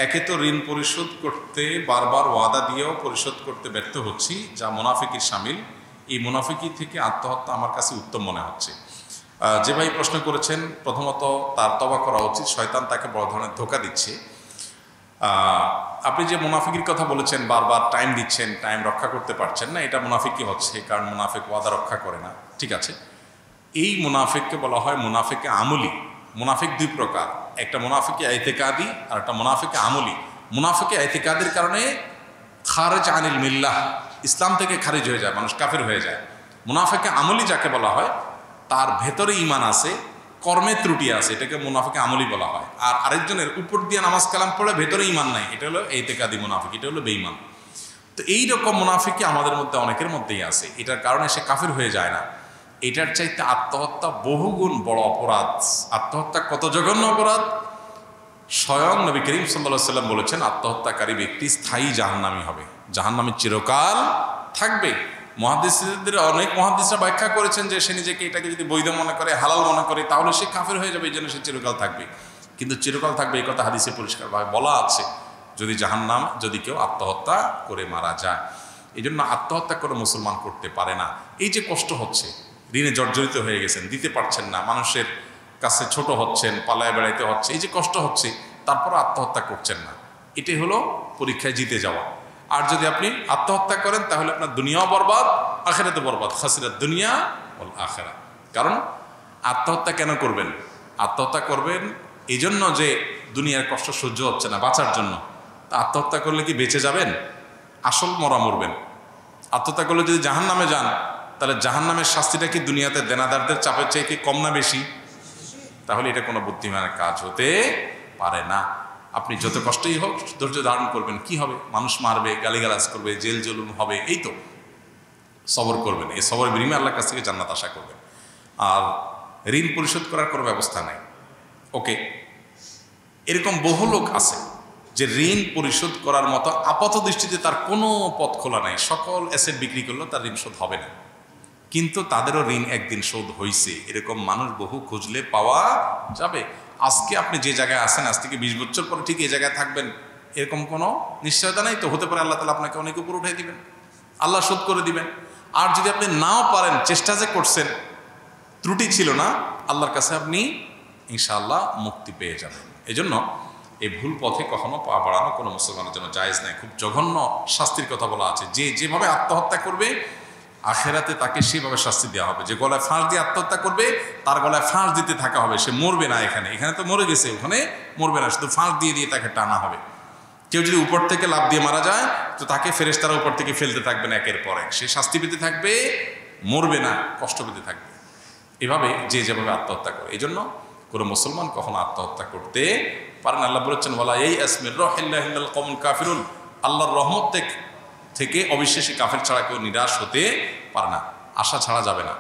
একে তো ঋণ পরিশোধ করতে বারবার ওয়াদা দিয়েও পরিশোধ করতে ব্যর্থ হচ্ছি, যা মুনাফিকির শামিল। এই মুনাফিকি থেকে আত্মহত্যা আমার কাছে উত্তম মনে হচ্ছে। যে ভাই প্রশ্ন করেছেন, প্রথমত তার তওবা করা উচিত। শয়তান তাকে বড় ধরনের ধোঁকা দিচ্ছে। আপনি যে মুনাফিকির কথা বলেছেন, বারবার টাইম দিচ্ছেন, টাইম রক্ষা করতে পারছেন না, এটা মুনাফিকই হচ্ছে, কারণ মুনাফিক ওয়াদা রক্ষা করে না। ঠিক আছে, এই মুনাফিককে বলা হয় মুনাফিকে আমলি। মুনাফিক দুই প্রকার, একটা মুনাফিকে ইতিকাদি আর একটা মুনাফিকে আমলি। মুনাফিকে ইতিকাদের কারণে খারিজ আনিল মিল্লাহ, ইসলাম থেকে খারিজ হয়ে যায়, মানুষ কাফের হয়ে যায়। মুনাফিকে আমলি যাকে বলা হয়, তার ভেতরে ঈমান আছে, কর্মে ত্রুটি আছে, এটাকে মুনাফিকে আমলি বলা হয়। আর আরেকজনের উপর দিয়ে নামাজ কালাম পড়ে ভেতরে ঈমান নাই, এটা হলো ইতিকাদি মুনাফিক, এটা হলো বেঈমান। তো এই রকম মুনাফিকই আমাদের মধ্যে অনেকের মধ্যেই আছে। এটার কারণে সে কাফের হয়ে যায় না। এটার চাইতে আত্মহত্যা বহুগুণ বড় অপরাধ। আত্মহত্যা কত জঘন্য অপরাধ! স্বয়ং নবী করিম সাল্লাল্লাহু আলাইহি ওয়াসাল্লাম বলেছেন, আত্মহত্যাকারী ব্যক্তি স্থায়ী জাহান্নামী হবে, জাহান্নামে চিরকাল থাকবে। মুহাদ্দিসদের অনেক মুহাদ্দিসরা ব্যাখ্যা করেছেন যে সে নিজেকে এটাকে যদি বৈধ মনে করে, হালাল মনে করে, তাহলে সে কাফের হয়ে যাবে, এই জন্য সে চিরকাল থাকবে। কিন্তু চিরকাল থাকবে এই কথা হাদিসে পরিষ্কারভাবে বলা আছে, যদি কেউ আত্মহত্যা করে মারা যায়। এই জন্য আত্মহত্যা করে মুসলমান করতে পারে না। এই যে কষ্ট হচ্ছে, ঋণে জর্জরিত হয়ে গেছেন, দিতে পারছেন না, মানুষের কাছে ছোট হচ্ছেন, পালায় বেড়াইতে হচ্ছে, এই যে কষ্ট হচ্ছে, তারপর আত্মহত্যা করছেন না, এটাই হলো পরীক্ষায় জিতে যাওয়া। আর যদি আপনি আত্মহত্যা করেন তাহলে আপনার দুনিয়াও বরবাদ, আখিরাতে বরবাদ, খাসিরাত দুনিয়া ওয়াল আখিরা। কারণ আত্মহত্যা কেন করবেন? আত্মহত্যা করবেন এই জন্য যে দুনিয়ার কষ্ট সহ্য হচ্ছে না, বাঁচার জন্য। তা আত্মহত্যা করলে কি বেঁচে যাবেন? আসল মরবেন। আত্মহত্যা করলে যদি জাহান্নামে যান, তাহলে জাহান্নামের শাস্তিটা কি দুনিয়াতে দেনাদারদের চাপের চেয়ে কি কম না বেশি? তাহলে এটা কোনো বুদ্ধিমানের কাজ হতে পারে না। আপনি যত কষ্টই হোক ধৈর্য ধারণ করবেন। কি হবে? মানুষ মারবে, গালিগালাজ করবে, জেল জুলুম হবে, এই তো সবর করবেন। এই সবরের বিনিময়ে আল্লাহর কাছ থেকে জান্নাত আশা করবেন। আর ঋণ পরিশোধ করার কোনো ব্যবস্থা নাই। ওকে, এরকম বহু লোক আছে যে ঋণ পরিশোধ করার মতো আপাত দৃষ্টিতে তার কোনো পথ খোলা নাই, সকল অ্যাসেট বিক্রি করলেও তার ঋণ শোধ হবে না, কিন্তু তাদেরও ঋণ একদিন শোধ হয়েছে। এরকম মানুষ বহু খুঁজলে পাওয়া যাবে। আজকে আপনি যে জায়গায় আছেন, আজ থেকে 20 বছর পরে ঠিক এই জায়গায় থাকবেন এরকম কোনো নিশ্চয়তা নাই। তো হতে পারে আল্লাহ তাআলা আপনাকে অনেক উপর উঠাই দিবেন, আল্লাহ শোধ করে দিবেন। আর যদি আপনি নাও পারেন, চেষ্টা যে করছেন, ত্রুটি ছিল না, আল্লাহর কাছে আপনি ইনশাআল্লাহ মুক্তি পেয়ে যাবেন। এই জন্য এই ভুল পথে কখনো পা বাড়ানো কোনো মুসলমানের জন্য জায়েজ নাই। খুব জঘন্য শাস্তির কথা বলা আছে, যে যেভাবে আত্মহত্যা করবে আখেরাতে তাকে সেভাবে শাস্তি দেওয়া হবে। যে গলায় ফাঁস দিয়ে আত্মহত্যা করবে, তার গলায় ফাঁস দিতে থাকা হবে। সে মরবে না, এখানে তো মরে গেছে, ওখানে মরবে না, শুধু ফাঁস দিয়ে দিয়ে তাকে টানা হবে। কেউ যদি উপর থেকে লাফ দিয়ে মারা যায়, তো তাকে ফেরেশতারা উপর থেকে ফেলতে থাকবেন একের পর এক। সে শাস্তি পেতে থাকবে, মরবে না, কষ্ট পেতে থাকবে। এভাবে যে যেভাবে আত্মহত্যা করে, এই জন্য কোনো মুসলমান কখনো আত্মহত্যা করতে পারেন। আল্লাহ বলেছেন, ওয়ালা ইয়াসমির রাহিল্লাহি ইল্লাল কওমুল কাফিরুন, আল্লাহর রহমত থেকে অবিশ্বাসী কাফের ছাড়া কেউ নিরাশ হতে পারে না, আশা ছাড়া যাবে না।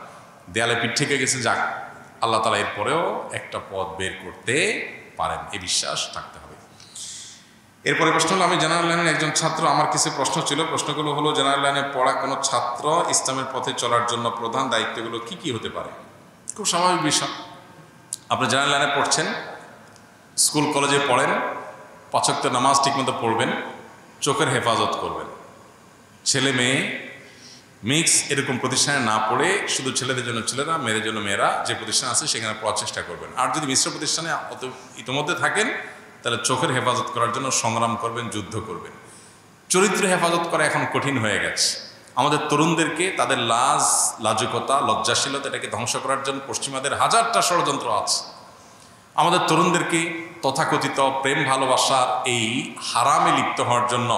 দেয়ালে পিঠ থেকে গেছে, যাক, আল্লাহ তাআলা এরপরেও একটা পথ বের করতে পারেন, এই বিশ্বাস থাকতে হবে। এরপরে প্রশ্ন হলো, আমি জেনারেল লাইনের একজন ছাত্র, আমার কিছু প্রশ্ন ছিল। প্রশ্নগুলো হলো, জেনারেল লাইনে পড়া কোনো ছাত্র ইসলামের পথে চলার জন্য প্রধান দায়িত্বগুলো কি কি হতে পারে? খুব স্বাভাবিক বিষয়। আপনি জেনারেল লাইনে পড়ছেন, স্কুল কলেজে পড়েন, 5 ওয়াক্ত নামাজ ঠিকমতো পড়বেন, চোখের হেফাজত করবেন। ছেলে মেয়ে মিক্স এরকম প্রতিষ্ঠানে না পড়ে শুধু ছেলেদের জন্য ছেলেরা, মেয়েদের জন্য মেয়েরা যে প্রতিষ্ঠান আছে সেখানে পড়ার চেষ্টা করবেন। আর যদি মিশ্র প্রতিষ্ঠানে ইতিমধ্যে থাকেন তাহলে চোখের হেফাজত করার জন্য সংগ্রাম করবেন, যুদ্ধ করবেন। চরিত্র হেফাজত করা এখন কঠিন হয়ে গেছে। আমাদের তরুণদেরকে তাদের লাজুকতা, লজ্জাশীলতা এটাকে ধ্বংস করার জন্য পশ্চিমাদের হাজারটা ষড়যন্ত্র আছে। আমাদের তরুণদেরকে তথাকথিত প্রেম ভালোবাসার এই হারামে লিপ্ত হওয়ার জন্য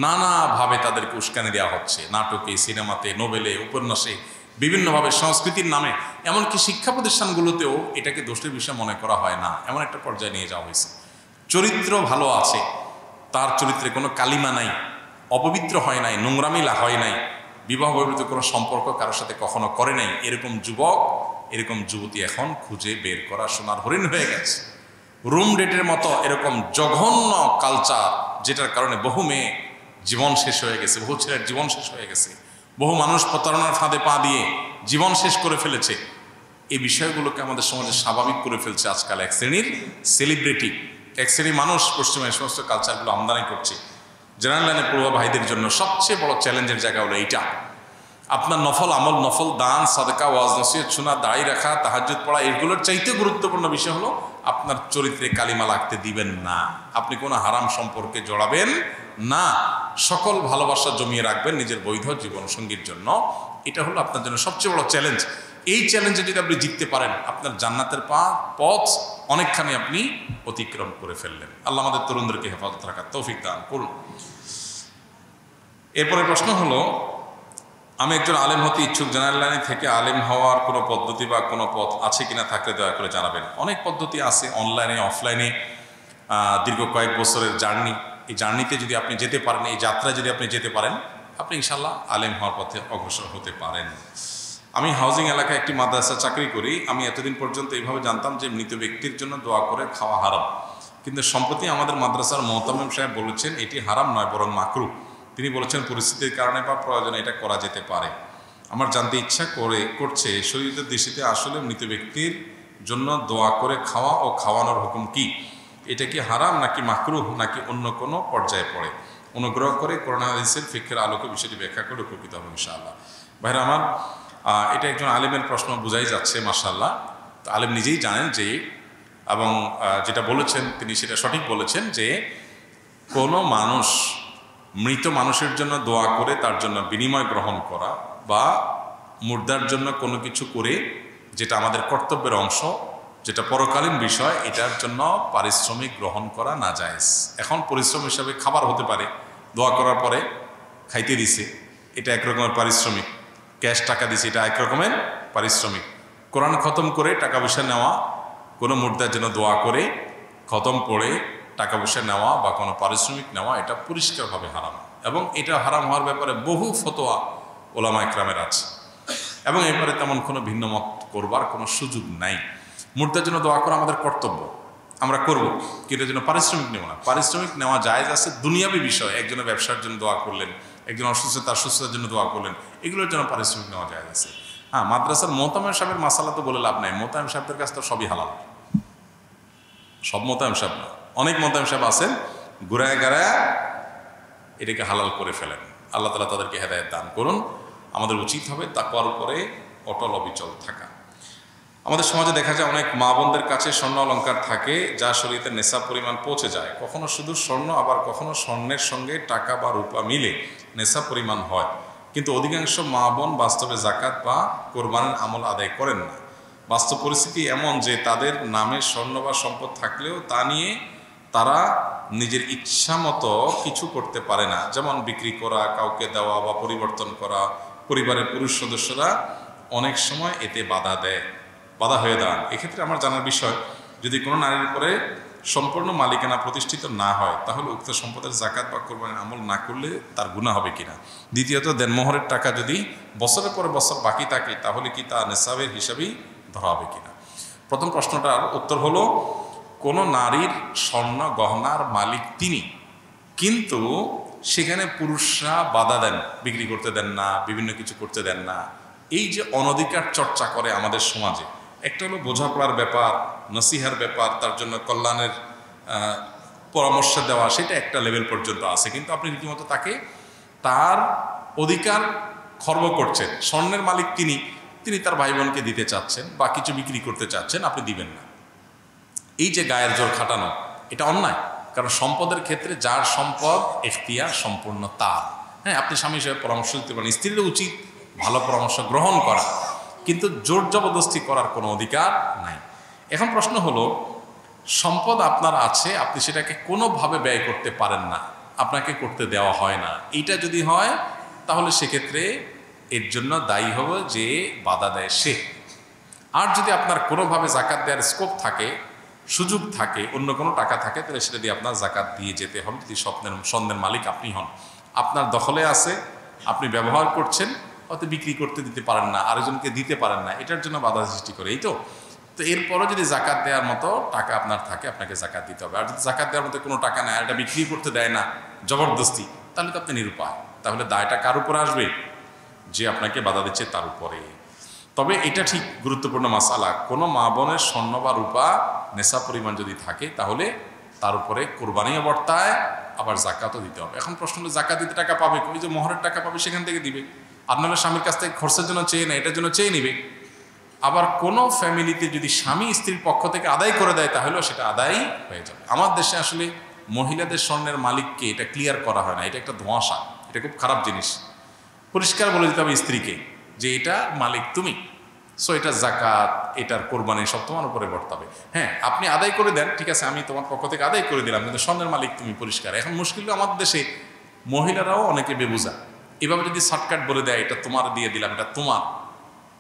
নানাভাবে তাদেরকে উস্কানি দেওয়া হচ্ছে, নাটকে, সিনেমাতে, নোবেলে, উপন্যাসে, বিভিন্নভাবে সংস্কৃতির নামে, এমনকি শিক্ষা প্রতিষ্ঠানগুলোতেও এটাকে দোষের বিষয় মনে করা হয় না, এমন একটা পর্যায়ে নিয়ে যাওয়া হয়েছে। চরিত্র ভালো আছে, তার চরিত্রে কোনো কালিমা নাই, অপবিত্র হয় নাই, নোংরামিলা হয় নাই, বিবাহ বহির্ভূত কোনো সম্পর্ক কারোর সাথে কখনো করে নাই, এরকম যুবক, এরকম যুবতী এখন খুঁজে বের করা সোনার হরিণ হয়ে গেছে। রুম ডেটের মতো এরকম জঘন্য কালচার, যেটার কারণে বহু মেয়ে জীবন শেষ হয়ে গেছে, বহু ছেলের জীবন শেষ হয়ে গেছে, বহু মানুষ প্রতারণার ফাঁদে পা দিয়ে জীবন শেষ করে ফেলেছে। এই বিষয়গুলোকে আমাদের সমাজে স্বাভাবিক করে ফেলছে আজকাল এক শ্রেণীর সেলিব্রিটি, এক শ্রেণীর মানুষ পশ্চিমে এই সমস্ত কালচারগুলো আমদানি করছে। জেনারেল লাইনে পড়ুয়া ভাইদের জন্য সবচেয়ে বড় চ্যালেঞ্জের জায়গা হলো এইটা। আপনার নফল আমল, নফল দান, সাদকা, ওয়াজ নসিহত শোনা, দাড়ি রাখা, তাহাজ্জুদ পড়া, এগুলোর চাইতে গুরুত্বপূর্ণ বিষয় হলো আপনার চরিত্রে কালিমা লাগতে দিবেন না, আপনি কোনো হারাম সম্পর্কে জড়াবেন না, সকল ভালোবাসা জমিয়ে রাখবেন নিজের বৈধ জীবন সঙ্গীর জন্য। এটা হলো আপনার জন্য সবচেয়ে বড় চ্যালেঞ্জ। এই চ্যালেঞ্জে যদি আপনি জিততে পারেন, আপনার জান্নাতের পথ অনেকখানি আপনি অতিক্রম করে ফেললেন। আল্লাহ আমাদের তরুণদেরকে হেফাজত রাখার তৌফিক দান করুন। এরপরে প্রশ্ন হলো, আমি একজন আলেম হতে ইচ্ছুক, জেনারেল লাইনে থেকে আলেম হওয়ার কোনো পদ্ধতি বা কোনো পথ আছে কিনা, থাকলে দয়া করে জানাবেন। অনেক পদ্ধতি আছে, অনলাইনে, অফলাইনে, দীর্ঘ কয়েক বছরের জার্নি। এই জার্নিতে যদি আপনি যেতে পারেন, এই যাত্রায় যদি আপনি যেতে পারেন, আপনি ইনশাল্লাহ আলেম হওয়ার পথে অগ্রসর হতে পারেন। আমি হাউজিং এলাকায় একটি মাদ্রাসা চাকরি করি। আমি এতদিন পর্যন্ত এইভাবে জানতাম যে মৃত ব্যক্তির জন্য দোয়া করে খাওয়া হারাম, কিন্তু সম্প্রতি আমাদের মাদ্রাসার মোহতামিম সাহেব বলেছেন এটি হারাম নয়, বরং মাকরুহ। তিনি বলেছেন পরিস্থিতির কারণে বা প্রয়োজনে এটা করা যেতে পারে। আমার জানতে ইচ্ছা করছে শরীয়তের দৃষ্টিতে আসলে মৃত ব্যক্তির জন্য দোয়া করে খাওয়া ও খাওয়ানোর হুকুম কি? এটা কি হারাম নাকি মাকরুহ নাকি অন্য কোনো পর্যায়ে পড়ে? অনুগ্রহ করে কোরআন হাদিসের ফিকহের আলোকে বিষয়টি ব্যাখ্যা করে উপকৃত হবে ইনশাআল্লাহ। ভাইরা আমার, এটা একজন আলেমের প্রশ্ন, বোঝাই যাচ্ছে মাশাআল্লাহ। তো আলেম নিজেই জানেন যে, এবং যেটা বলেছেন তিনি সেটা সঠিক বলেছেন যে কোনো মানুষ মৃত মানুষের জন্য দোয়া করে তার জন্য বিনিময় গ্রহণ করা বা মুর্দার জন্য কোনো কিছু করে যেটা আমাদের কর্তব্যের অংশ, যেটা পরকালীন বিষয়, এটার জন্য পারিশ্রমিক গ্রহণ করা নাজায়েজ। এখন পরিশ্রম হিসাবে খাবার হতে পারে, দোয়া করার পরে খাইতে দিছে, এটা এক রকমের পারিশ্রমিক। ক্যাশ টাকা দিছে, এটা এক রকমের পারিশ্রমিক। কোরআন খতম করে টাকা পয়সা নেওয়া, কোনো মুর্দার জন্য দোয়া করে খতম পড়ে টাকা পয়সা নেওয়া বা কোনো পারিশ্রমিক নেওয়া, এটা পরিষ্কারভাবে হারাম। এবং এটা হারাম হওয়ার ব্যাপারে বহু ফতোয়া ওলামা ইকরামের আছে, এবং এরপরে তেমন কোনো ভিন্ন মত করবার কোনো সুযোগ নাই। মুর্দার জন্য দোয়া করা আমাদের কর্তব্য, আমরা করব, কিন্তু এর জন্য পারিশ্রমিক নেব না। পারিশ্রমিক নেওয়া জায়েজ আছে দুনিয়াবী বিষয়। একজনের ব্যবসার জন্য দোয়া করলেন, একজন অসুস্থ তার সুস্থতার জন্য দোয়া করলেন, এগুলোর জন্য পারিশ্রমিক নেওয়া জায়েজ আছে। হ্যাঁ, মাদ্রাসার মোহতামিম সাহেবের মাসালা তো বলে লাভ নাই, মোহতামিম সাহেবদের কাছে তো সবই হালাল। সব মোহতামিম সাহেব না, অনেক মোহতামিম সাহেব আছেন ঘুরায় গাড়ায় এটাকে হালাল করে ফেলেন। আল্লাহ তাআলা তাদেরকে হেদায়েত দান করুন। আমাদের উচিত হবে তাকওয়ার উপরে অটল অবিচল থাকা। আমাদের সমাজে দেখা যায় অনেক মা বোনদের কাছে স্বর্ণ অলংকার থাকে যা শরীয়তের নেশাব পরিমাণ পৌঁছে যায়। কখনো শুধু স্বর্ণ, আবার কখনো স্বর্ণের সঙ্গে টাকা বা রূপা মিলে নেশাব পরিমাণ হয়, কিন্তু অধিকাংশ মা বোন বাস্তবে যাকাত বা কোরবানির আমল আদায় করেন না। বাস্তব পরিস্থিতি এমন যে তাদের নামে স্বর্ণ বা সম্পদ থাকলেও তা নিয়ে তারা নিজের ইচ্ছা মতো কিছু করতে পারে না, যেমন বিক্রি করা, কাউকে দেওয়া বা পরিবর্তন করা। পরিবারের পুরুষ সদস্যরা অনেক সময় এতে বাধা হয়ে দাঁড়ান। এক্ষেত্রে আমার জানার বিষয়, যদি কোনো নারীর উপরে সম্পূর্ণ মালিকানা প্রতিষ্ঠিত না হয়, তাহলে উক্ত সম্পদের যাকাত বা কোরবানির আমল না করলে তার গুনাহ হবে কিনা? দ্বিতীয়ত, দেনমোহরের টাকা যদি বছরের পরে বছর বাকি থাকে, তাহলে কি তা নেশাবের হিসাবেই ধরা হবে কিনা? প্রথম প্রশ্নটার উত্তর হলো, কোনো নারীর স্বর্ণ গহনার মালিক তিনি, কিন্তু সেখানে পুরুষরা বাধা দেন, বিক্রি করতে দেন না, বিভিন্ন কিছু করতে দেন না। এই যে অনধিকার চর্চা করে আমাদের সমাজে, একটা হলো বোঝাপড়ার ব্যাপার, নসিহার ব্যাপার, তার জন্য কল্যাণের পরামর্শ দেওয়া, সেটা একটা লেভেল পর্যন্ত আছে, কিন্তু আপনি রীতিমতো তাকে তার অধিকার খর্ব করছেন, স্বর্ণের মালিক তিনি তার ভাই বোনকে দিতে চাচ্ছেন বা কিছু বিক্রি করতে চাচ্ছেন, আপনি দিবেন না। এই যে গায়ের জোর খাটানো, এটা অন্যায়। কারণ সম্পদের ক্ষেত্রে যার সম্পদ এখতিয়ার সম্পূর্ণ তার। হ্যাঁ, আপনি স্বামী হিসেবে পরামর্শ দিতে পারেন, স্ত্রীর উচিত ভালো পরামর্শ গ্রহণ করা, কিন্তু জোর জবরদস্তি করার কোনো অধিকার নাই। এখন প্রশ্ন হলো, সম্পদ আপনার আছে, আপনি সেটাকে কোনোভাবে ব্যয় করতে পারেন না, আপনাকে করতে দেওয়া হয় না, এইটা যদি হয় তাহলে সেক্ষেত্রে এর জন্য দায়ী হবে যে বাধা দেয় সে। আর যদি আপনার কোনোভাবে জাকাত দেওয়ার স্কোপ থাকে, সুযোগ থাকে, অন্য কোনো টাকা থাকে, তাহলে সেটা দিয়ে আপনার জাকাত দিয়ে যেতে হবে। যদি স্বর্ণের মালিক আপনি হন, আপনার দখলে আছে, আপনি ব্যবহার করছেন, হয়তো বিক্রি করতে দিতে পারেন না, আরেকজনকে দিতে পারেন না, এটার জন্য বাধা সৃষ্টি করে, এই তো। এরপরও যদি জাকাত দেওয়ার মতো টাকা আপনার থাকে, আপনাকে জাকাত দিতে হবে। আর যদি জাকাত দেওয়ার মতো কোনো টাকা নেয়, এটা বিক্রি করতে দেয় না জবরদস্তি, তাহলে তো আপনি নিরুপায়। তাহলে দায়টা কার উপরে আসবে? যে আপনাকে বাধা দিচ্ছে তার উপরে। তবে এটা ঠিক গুরুত্বপূর্ণ মাসালা, কোনো মা বোনের স্বর্ণ বা রূপা নেশা পরিমাণ যদি থাকে, তাহলে তার উপরে কোরবানিও বর্তায়, আবার জাকাতও দিতে হবে। এখন প্রশ্ন হলো, জাকাত দিতে টাকা পাবে, ওই যে মোহরের টাকা পাবে সেখান থেকে দিবে। আর নাহলে স্বামীর কাছ থেকে খরচের জন্য চেয়ে নেয়, এটার জন্য চেয়ে নিবে। আবার কোনো ফ্যামিলিতে যদি স্বামী স্ত্রীর পক্ষ থেকে আদায় করে দেয়, তাহলেও সেটা আদায় হয়ে যাবে। আমার দেশে আসলে মহিলাদের স্বর্ণের মালিককে এটা ক্লিয়ার করা হয় না, এটা একটা ধোঁয়াশা, এটা খুব খারাপ জিনিস। পরিষ্কার বলে দিতে হবে স্ত্রীকে যে এটা মালিক তুমি, সো এটা জাকাত, এটার কোরবানি সব তোমার উপরে বর্তাবে। হ্যাঁ, আপনি আদায় করে দেন, ঠিক আছে, আমি তোমার পক্ষ থেকে আদায় করে দিলাম, কিন্তু স্বর্ণের মালিক তুমি, পরিষ্কার। এখন মুশকিল আমাদের দেশে মহিলারাও অনেকে বেবুঝা, এভাবে যদি শর্টকাট বলে দেয় এটা তোমার দিয়ে দিলাম, এটা তোমার,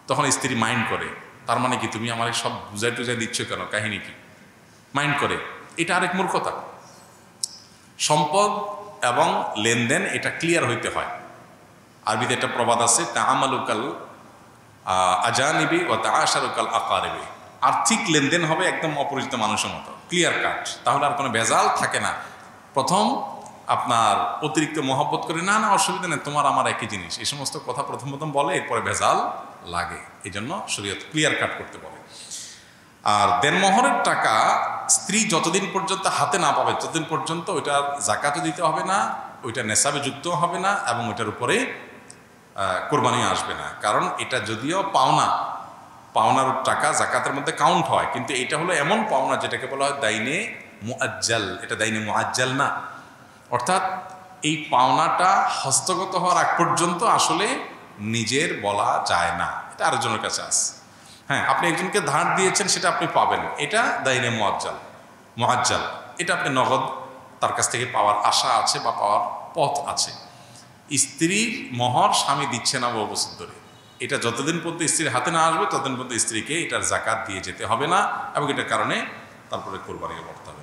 তখন স্ত্রী মাইন্ড করে, তার মানে কি তুমি আমার সব বুঝাই টুজাই দিচ্ছ কেন, কাহিনী কি, মাইন্ড করে। এটা আরেক মূর্খতা। সম্পদ এবং লেনদেন এটা ক্লিয়ার হইতে হয়। আরবিতে একটা প্রবাদ আছে, তাআমালুকাল আজানিবি ও তাআশারুকাল আকারিবি। আর্থিক লেনদেন হবে একদম অপরিচিত মানুষের মতো, ক্লিয়ার কাট, তাহলে আর কোনো ভেজাল থাকে না। প্রথম আপনার অতিরিক্ত মহব্বত করে, না না অসুবিধা নেই, তোমার আমার একই জিনিস, এই সমস্ত কথা প্রথম বলে, এরপরে ভেজাল লাগে। এই জন্য শরীয়ত ক্লিয়ার কাট করতে বলে। আর দেনমোহরের টাকা স্ত্রী যতদিন পর্যন্ত হাতে না পাবে, ততদিন পর্যন্ত ওইটার জাকাতও দিতে হবে না, ওইটা নেশাবে যুক্ত হবে না, এবং ওইটার উপরে কোরবানি আসবে না। কারণ এটা যদিও পাওনার টাকা জাকাতের মধ্যে কাউন্ট হয়, কিন্তু এটা হলো এমন পাওনা যেটাকে বলা হয় দাইনে মুআজ্জাল। এটা দাইনে মুআজ্জাল না, অর্থাৎ এই পাওনাটা হস্তগত হওয়ার আগ পর্যন্ত আসলে নিজের বলা যায় না, এটা আরেকজনের কাছে আছে। হ্যাঁ, আপনি একজনকে ধার দিয়েছেন, সেটা আপনি পাবেন, এটা দাইনে মুআজ্জাল, এটা আপনি নগদ তার কাছ থেকে পাওয়ার আশা আছে বা পাওয়ার পথ আছে। স্ত্রীর মোহর স্বামী দিচ্ছে না বহু বছর ধরে, এটা যতদিন পর্যন্ত স্ত্রীর হাতে না আসবে, ততদিন পর্যন্ত স্ত্রীকে এটার জাকাত দিয়ে যেতে হবে না, এবং এটার কারণে তারপরে কোরবানি করতে হবে।